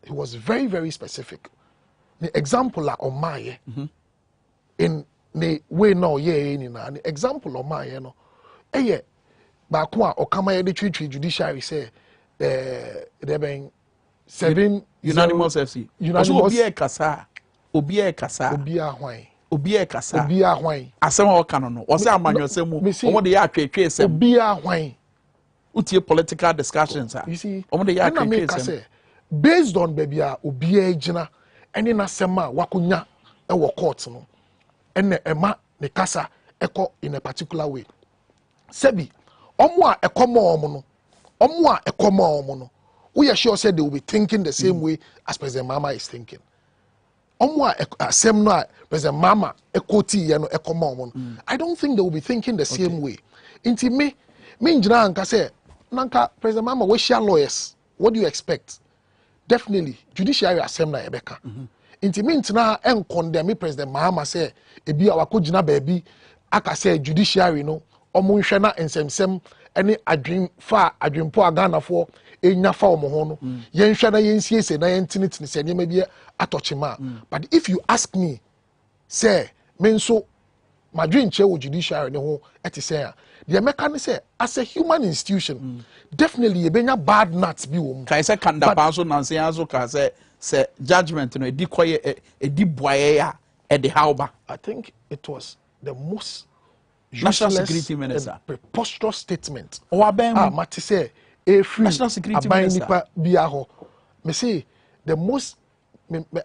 He was very, very specific. The example la on my in the way no ye ni na. The example on my no, eh. Bakwa or Kama the treaty judiciary say there being 7 unanimous FC. Unanimous Obie Kasa. Asema wakano no. Wase amanyo semu. Omo de ya atwetwe sem. Obie ahwan. Utie political discussions ha. You see. Omo de ya atwetwe sem. Based on baby obie agina ene na sema wakunya e wo court no. Ene ema ne kasa eko in a particular way. Sebi Omo a ekomo no. We are sure said they will be thinking the same way as President Mama is thinking. Omo a same no President Mama ekoti ye no ekomo no. I don't think they will be thinking the same way. Inti me njina anka say nanka President Mama we share lawyers. What do you expect? Definitely judiciary assembly ebeka. Inti mintina en condemn President Mahama say ebi awakojina baby aka say judiciary no omo nhwe na ensem ene adwempo agana fo enya fa omo ho no yen hwe na yen siese na yen tinitini se nyema bi atochema. But if you ask me say menso madwinche wo judiciary ne ho eti say the American say as a human institution definitely you benya bad nuts bi wo. Kai say kanda pa so nanse aso ka say judgment no edi koye edi boye ya e de hauba. I think it was the most National useless Security Minister and preposterous statement. Mati say a free National Security Minister. Me say the most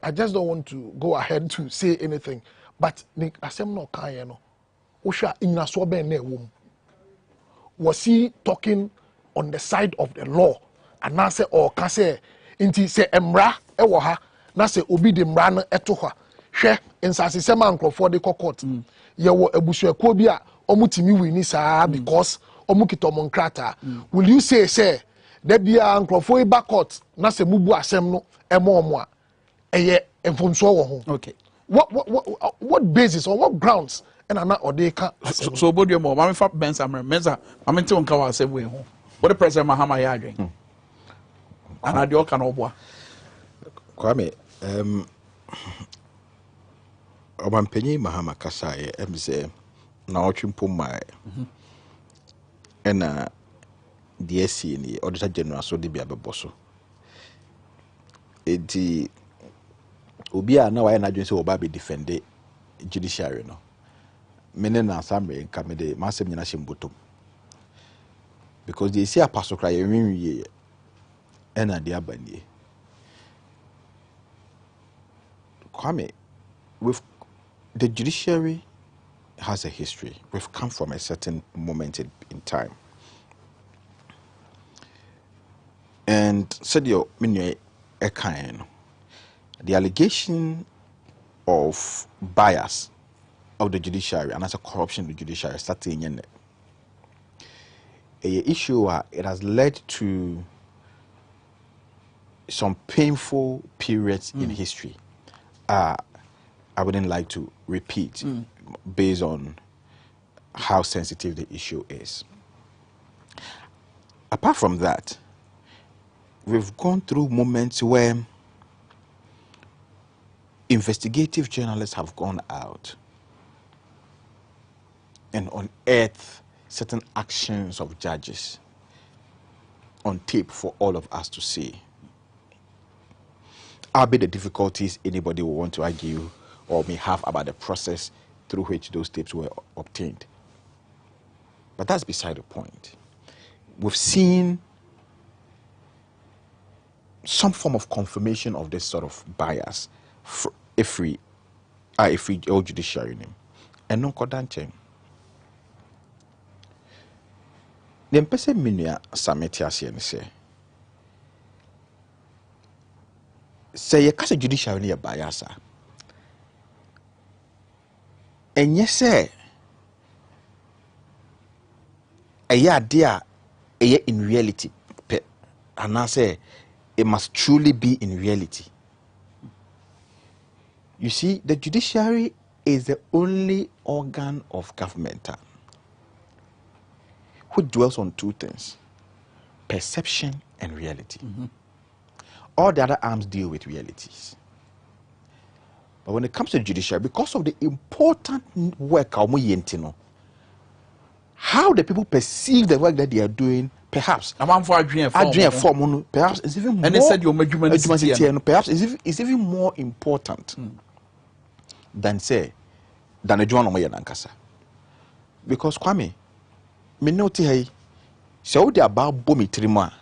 I just don't want to go ahead to say anything, but asem no kan no. Osha ina so ben na wom. Was he talking on the side of the law? And now say or can say inti say emra ewo ha na say obi de mra no eto ha. Hwe insase sema nkrofo de court. Ye wo abusuakuo bi a omutimi wini saa because omukito monkrata. Will you say there be a nkrofo e back court na say mubu asem no emo omo a eye emfonso wo ho. Okay. What basis on what grounds and ana odeka so bodio mo mama fa bensa mensa mama ti wonka wa asem we ho. What the President Mahama ya adwen. Ana de oka no oboa. Kwame Obampenyi Mahama kasaye emze na otwimpo mai ena DSC ni Auditor General so de bia beboso edi obi a na waye na adwen se oba be defend judiciary no mene na assembly nka me de masem nyina shembotom because they see a pastor cry yenwie ena de abanie Kwame, the judiciary has a history. We've come from a certain moment in time. And said your minute the allegation of bias of the judiciary and as a corruption of the judiciary starting in a issue it has led to some painful periods in history. I wouldn't like to repeat based on how sensitive the issue is. Apart from that, we've gone through moments where investigative journalists have gone out and unearthed certain actions of judges on tape for all of us to see. Albeit the difficulties anybody will want to argue or may have about the process through which those tapes were obtained. But that's beside the point. We've seen some form of confirmation of this sort of bias if we old judiciary name. And no kodanche. The mpese minua sameti ase say you kase judiciary ni bias a enye say ade a in reality and I say it must truly be in reality. You see, the judiciary is the only organ of government which dwells on two things: perception and reality. All the other arms deal with realities. But when it comes to the judiciary, because of the important work, how the people perceive the work that they are doing, perhaps perhaps is even more. And they said perhaps is even more important than a journal nankasa. Because Kwame, me know hey, so they about bomi trima.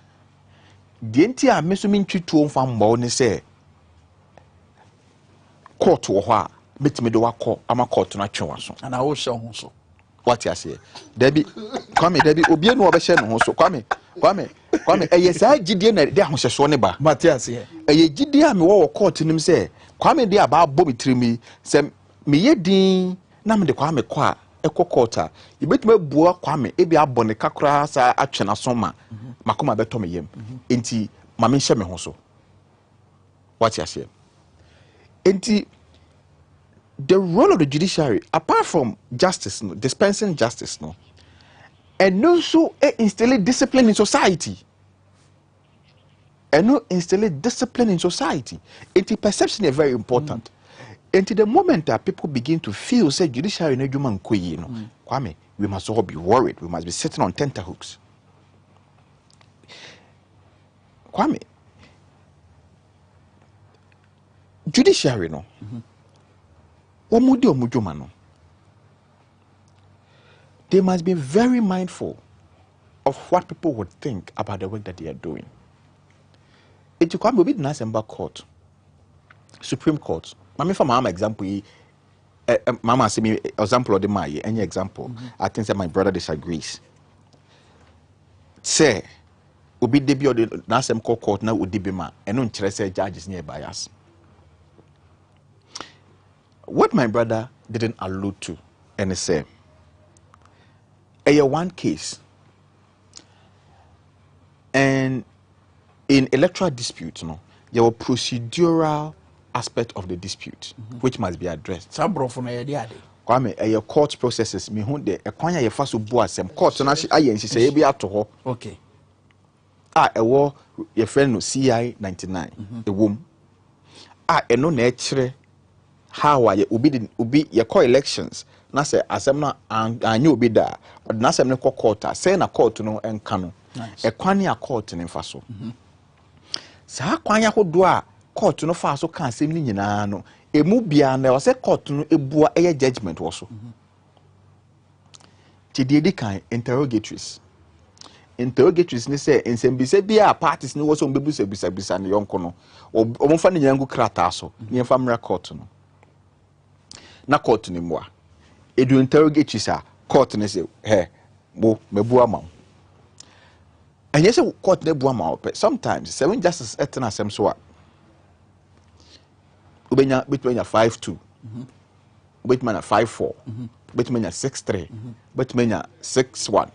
The entire measuring to from Bone say court to a bit me do a court, I'm a court to not so. And I will show so. What you say? Debbie, Kwame, Debbie, Obian Wabashan, so Kwame, yes, I did there, was a soneba. Matthias, a Gideon war court in him say, Kwame, they about Bobby Trimi, some me ye dean, Nam de Kwame qua, a quarter. You bet me boa Kwame, ebi abone kakra sa achena soma, Makoma betomi yem, inti Mamisha me hoso. What you say? the role of the judiciary, apart from justice, no, dispensing justice, no, and also instill discipline in society. And no instill discipline in society. Perception is very important. Until the moment that people begin to feel, say, judiciary no human Kwame, we must all be worried. We must be sitting on tenterhooks. Kwame, judiciary no. They must be very mindful of what people would think about the work that they are doing. It will be the Nasemba Court, Supreme Court. Mama for my example, Mama see me example of the my any example. I think that my brother disagrees. Say, will be debut of the Nasemba Court now would be ma and non say judges near bias. What my brother didn't allude to, and say, one case, and in electoral disputes, no, there were procedural aspect of the dispute which must be addressed. Kwame, your court processes me who de ekwanya ye fa so bu asem court na aye nsise ye bi ato ho. Okay. Ewo your friend no CI 99 ewom. Eno na e kire how are obi ye call elections na say asem na anyo obi da na asem ne court say na court no enka no. Ekwanya court ne fa so. Sa kwanya hodo a court no fa so kan asem ni nyina no emu bia na o se court no ebua eye judgment wo so ti de kan interrogatories ni say nsembise bia parties ni wo so mbebusabisa ne yonko no o mo fa ne nyangu krata so ne fa mra court no na court ni moa edu interrogatories a court ne say mo mebua ma. And yes, court de bua sometimes 7 justices etna asem so a ubenya between 5-2 between 5-4 between 6-3 between 6-1.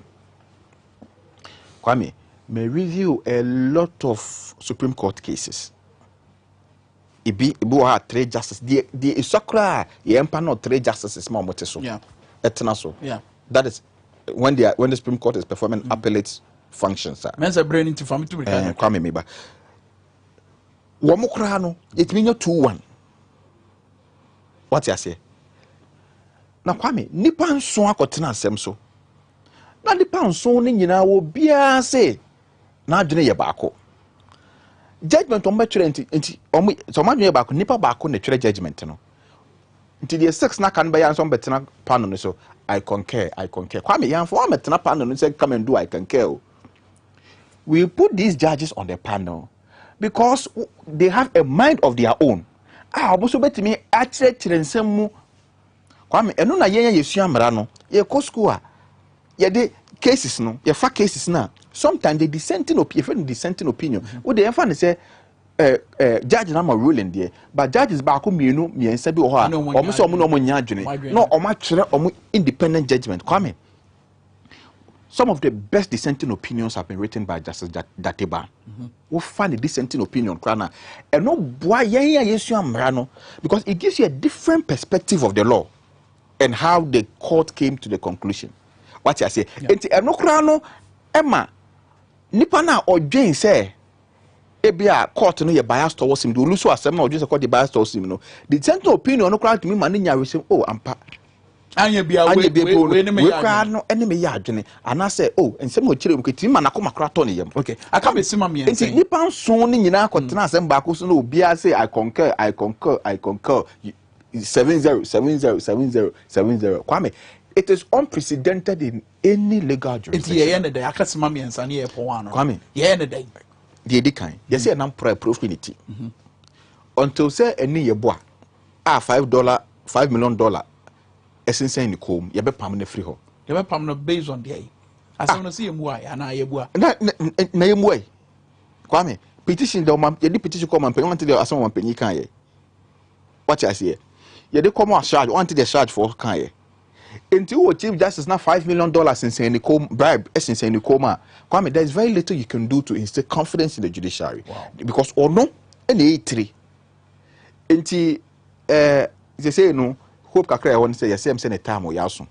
Kwame, may review a lot of Supreme Court cases. Ibu ha 3 justices the isakra ye empa no 3 justices ma moteso etna so. That is when the Supreme Court is performing appellate functions. Men's brain into family to Kwame Meba. Wamukra no, it means 2-1. What you say? Na Kwame, nipa nso akotena asem so. Na nipa nso ni nyina wo bia se na adwene ye baako. Judgment on betwere nti so madwene ye baako nipa baako na twere judgment no. Nti the 6 na kan be ya nso betena panel no so I concur. Kwame yan for betena panel no say come and do I concur. We put these judges on the panel because they have a mind of their own. Also bet me actually nsemu Kwame eno na yenya yesua mra no ye ko school a ye de cases no ye fa cases na sometimes they dissenting opinion we dey fa say judge na ma ruling there but judges ba ko mienu miensa bi ho a omo so omo no omo nya adwene no omo atwere omo independent judgment. Kwame, some of the best dissenting opinions have been written by Justice Dateba. We find a dissenting opinion, Krana. And no boy, because it gives you a different perspective of the law and how the court came to the conclusion. What I say, and no krano, Emma, Nipana or Jane say, Ebia court no ye biased towards him. Do lose or some or just call the bias towards him. No, the dissenting opinion no crowd to me, money, I say, oh, I'm anya bia we no enemy ya adwene ana say oh ensem o kire mketi ma na koma krato ne yam. Okay, aka be sima me enti nipa nso ne nyina akotena asem ba ko so no obia say I concur 70 Kwame, it is unprecedented in any legal jurisdiction. Enti ye ne dey aka sima me ensa ne ye po wan no Kwame ye ne dey the edikan they say na profinity until say any ye boa $5 million essence in the comb, you be permanent free ho. You be permanent based on the as I see him why and I bua. Na him way. Kwame, petition the man, you petition come and pay until the someone penny can ye. What I say? You dey come on charge, until the charge for can ye. Until Chief Justice now $5 million since in the comb bribe, essence in the coma. Kwame, there is very little you can do to instill confidence in the judiciary. Wow. Because or no, any 3. Until they say no hope kakra I want say yes am say ne time o yaso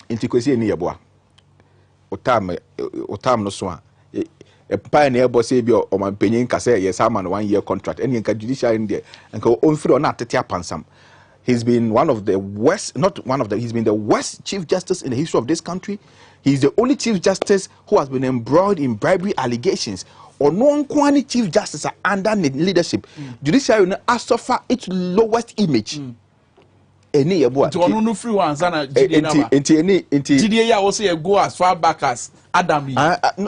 nti kwesi ni yeboa o time no so a e pa na ebo say bi o man panyin ka say yes am 1 year contract any nka judicial in there nka on free on atete apansam. He's been one of the worst, not one of the, he's been the worst Chief Justice in the history of this country. He's the only Chief Justice who has been embroiled in bribery allegations. Or no one Chief Justice are under leadership. Judiciary has suffered its lowest image. Any yeboa. To no free ones and GDA ya also go as far back as Adam.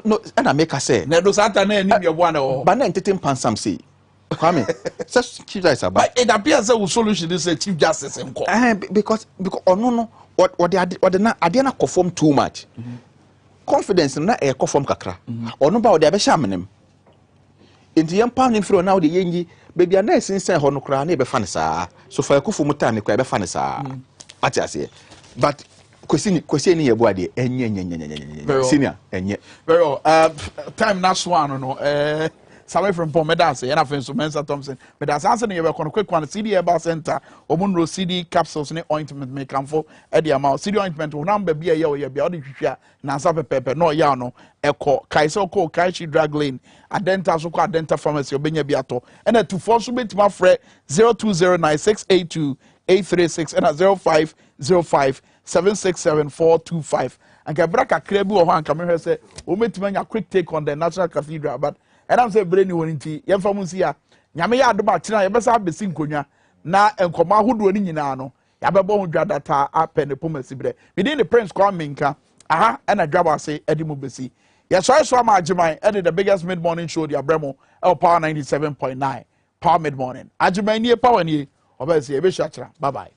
No, and I make her say. Nedo Santa ne ni one or. But na entertain pansam say. Kwame, such Chief Justice about. But it appears that solution is a Chief Justice in court. Because no, what they not conform too much. Confidence na e conform kakra. Or no ba they be shamenem. Inti yam pound infro now the yengi baby na since ho no kra na be fa ne saa. So fa kufu mutan ne kwa be fa ne saa. Ati ase. But kwesi ni yebu ade enye senior enye. Very time next one no Sawe from Pomedase, and I think so Mensa Thompson. But as answer you were quick one CD Eba Center, Omunro CD capsules and ointment may come for Eddie amount. CD ointment will number be a year, be audit share, Nansa Pepper, no Yano, Echo, Kaiso Co, Kaishi Drag Lane, Adenta Soko, Adenta Pharmacy, Obenya Biato, and at 24 my friend 0209682836 and at 0505 767 And Gabraka Krebu or Han Camera say, we met a quick take on the National Cathedral, but and I'm saying brainy one inti yem famusia nyame ya adoma kina ye besa besi nkonya na enkoma hodo ni nyina no ya bebo ho dwa data apen pomasi bre within the Prince Kwame Minkah aha na Dwabo Ase edimu besi ya so ma ajiman and the biggest mid morning show the abremo Power 97.9 Power mid morning ajiman ni power ni obese e be shachra bye bye.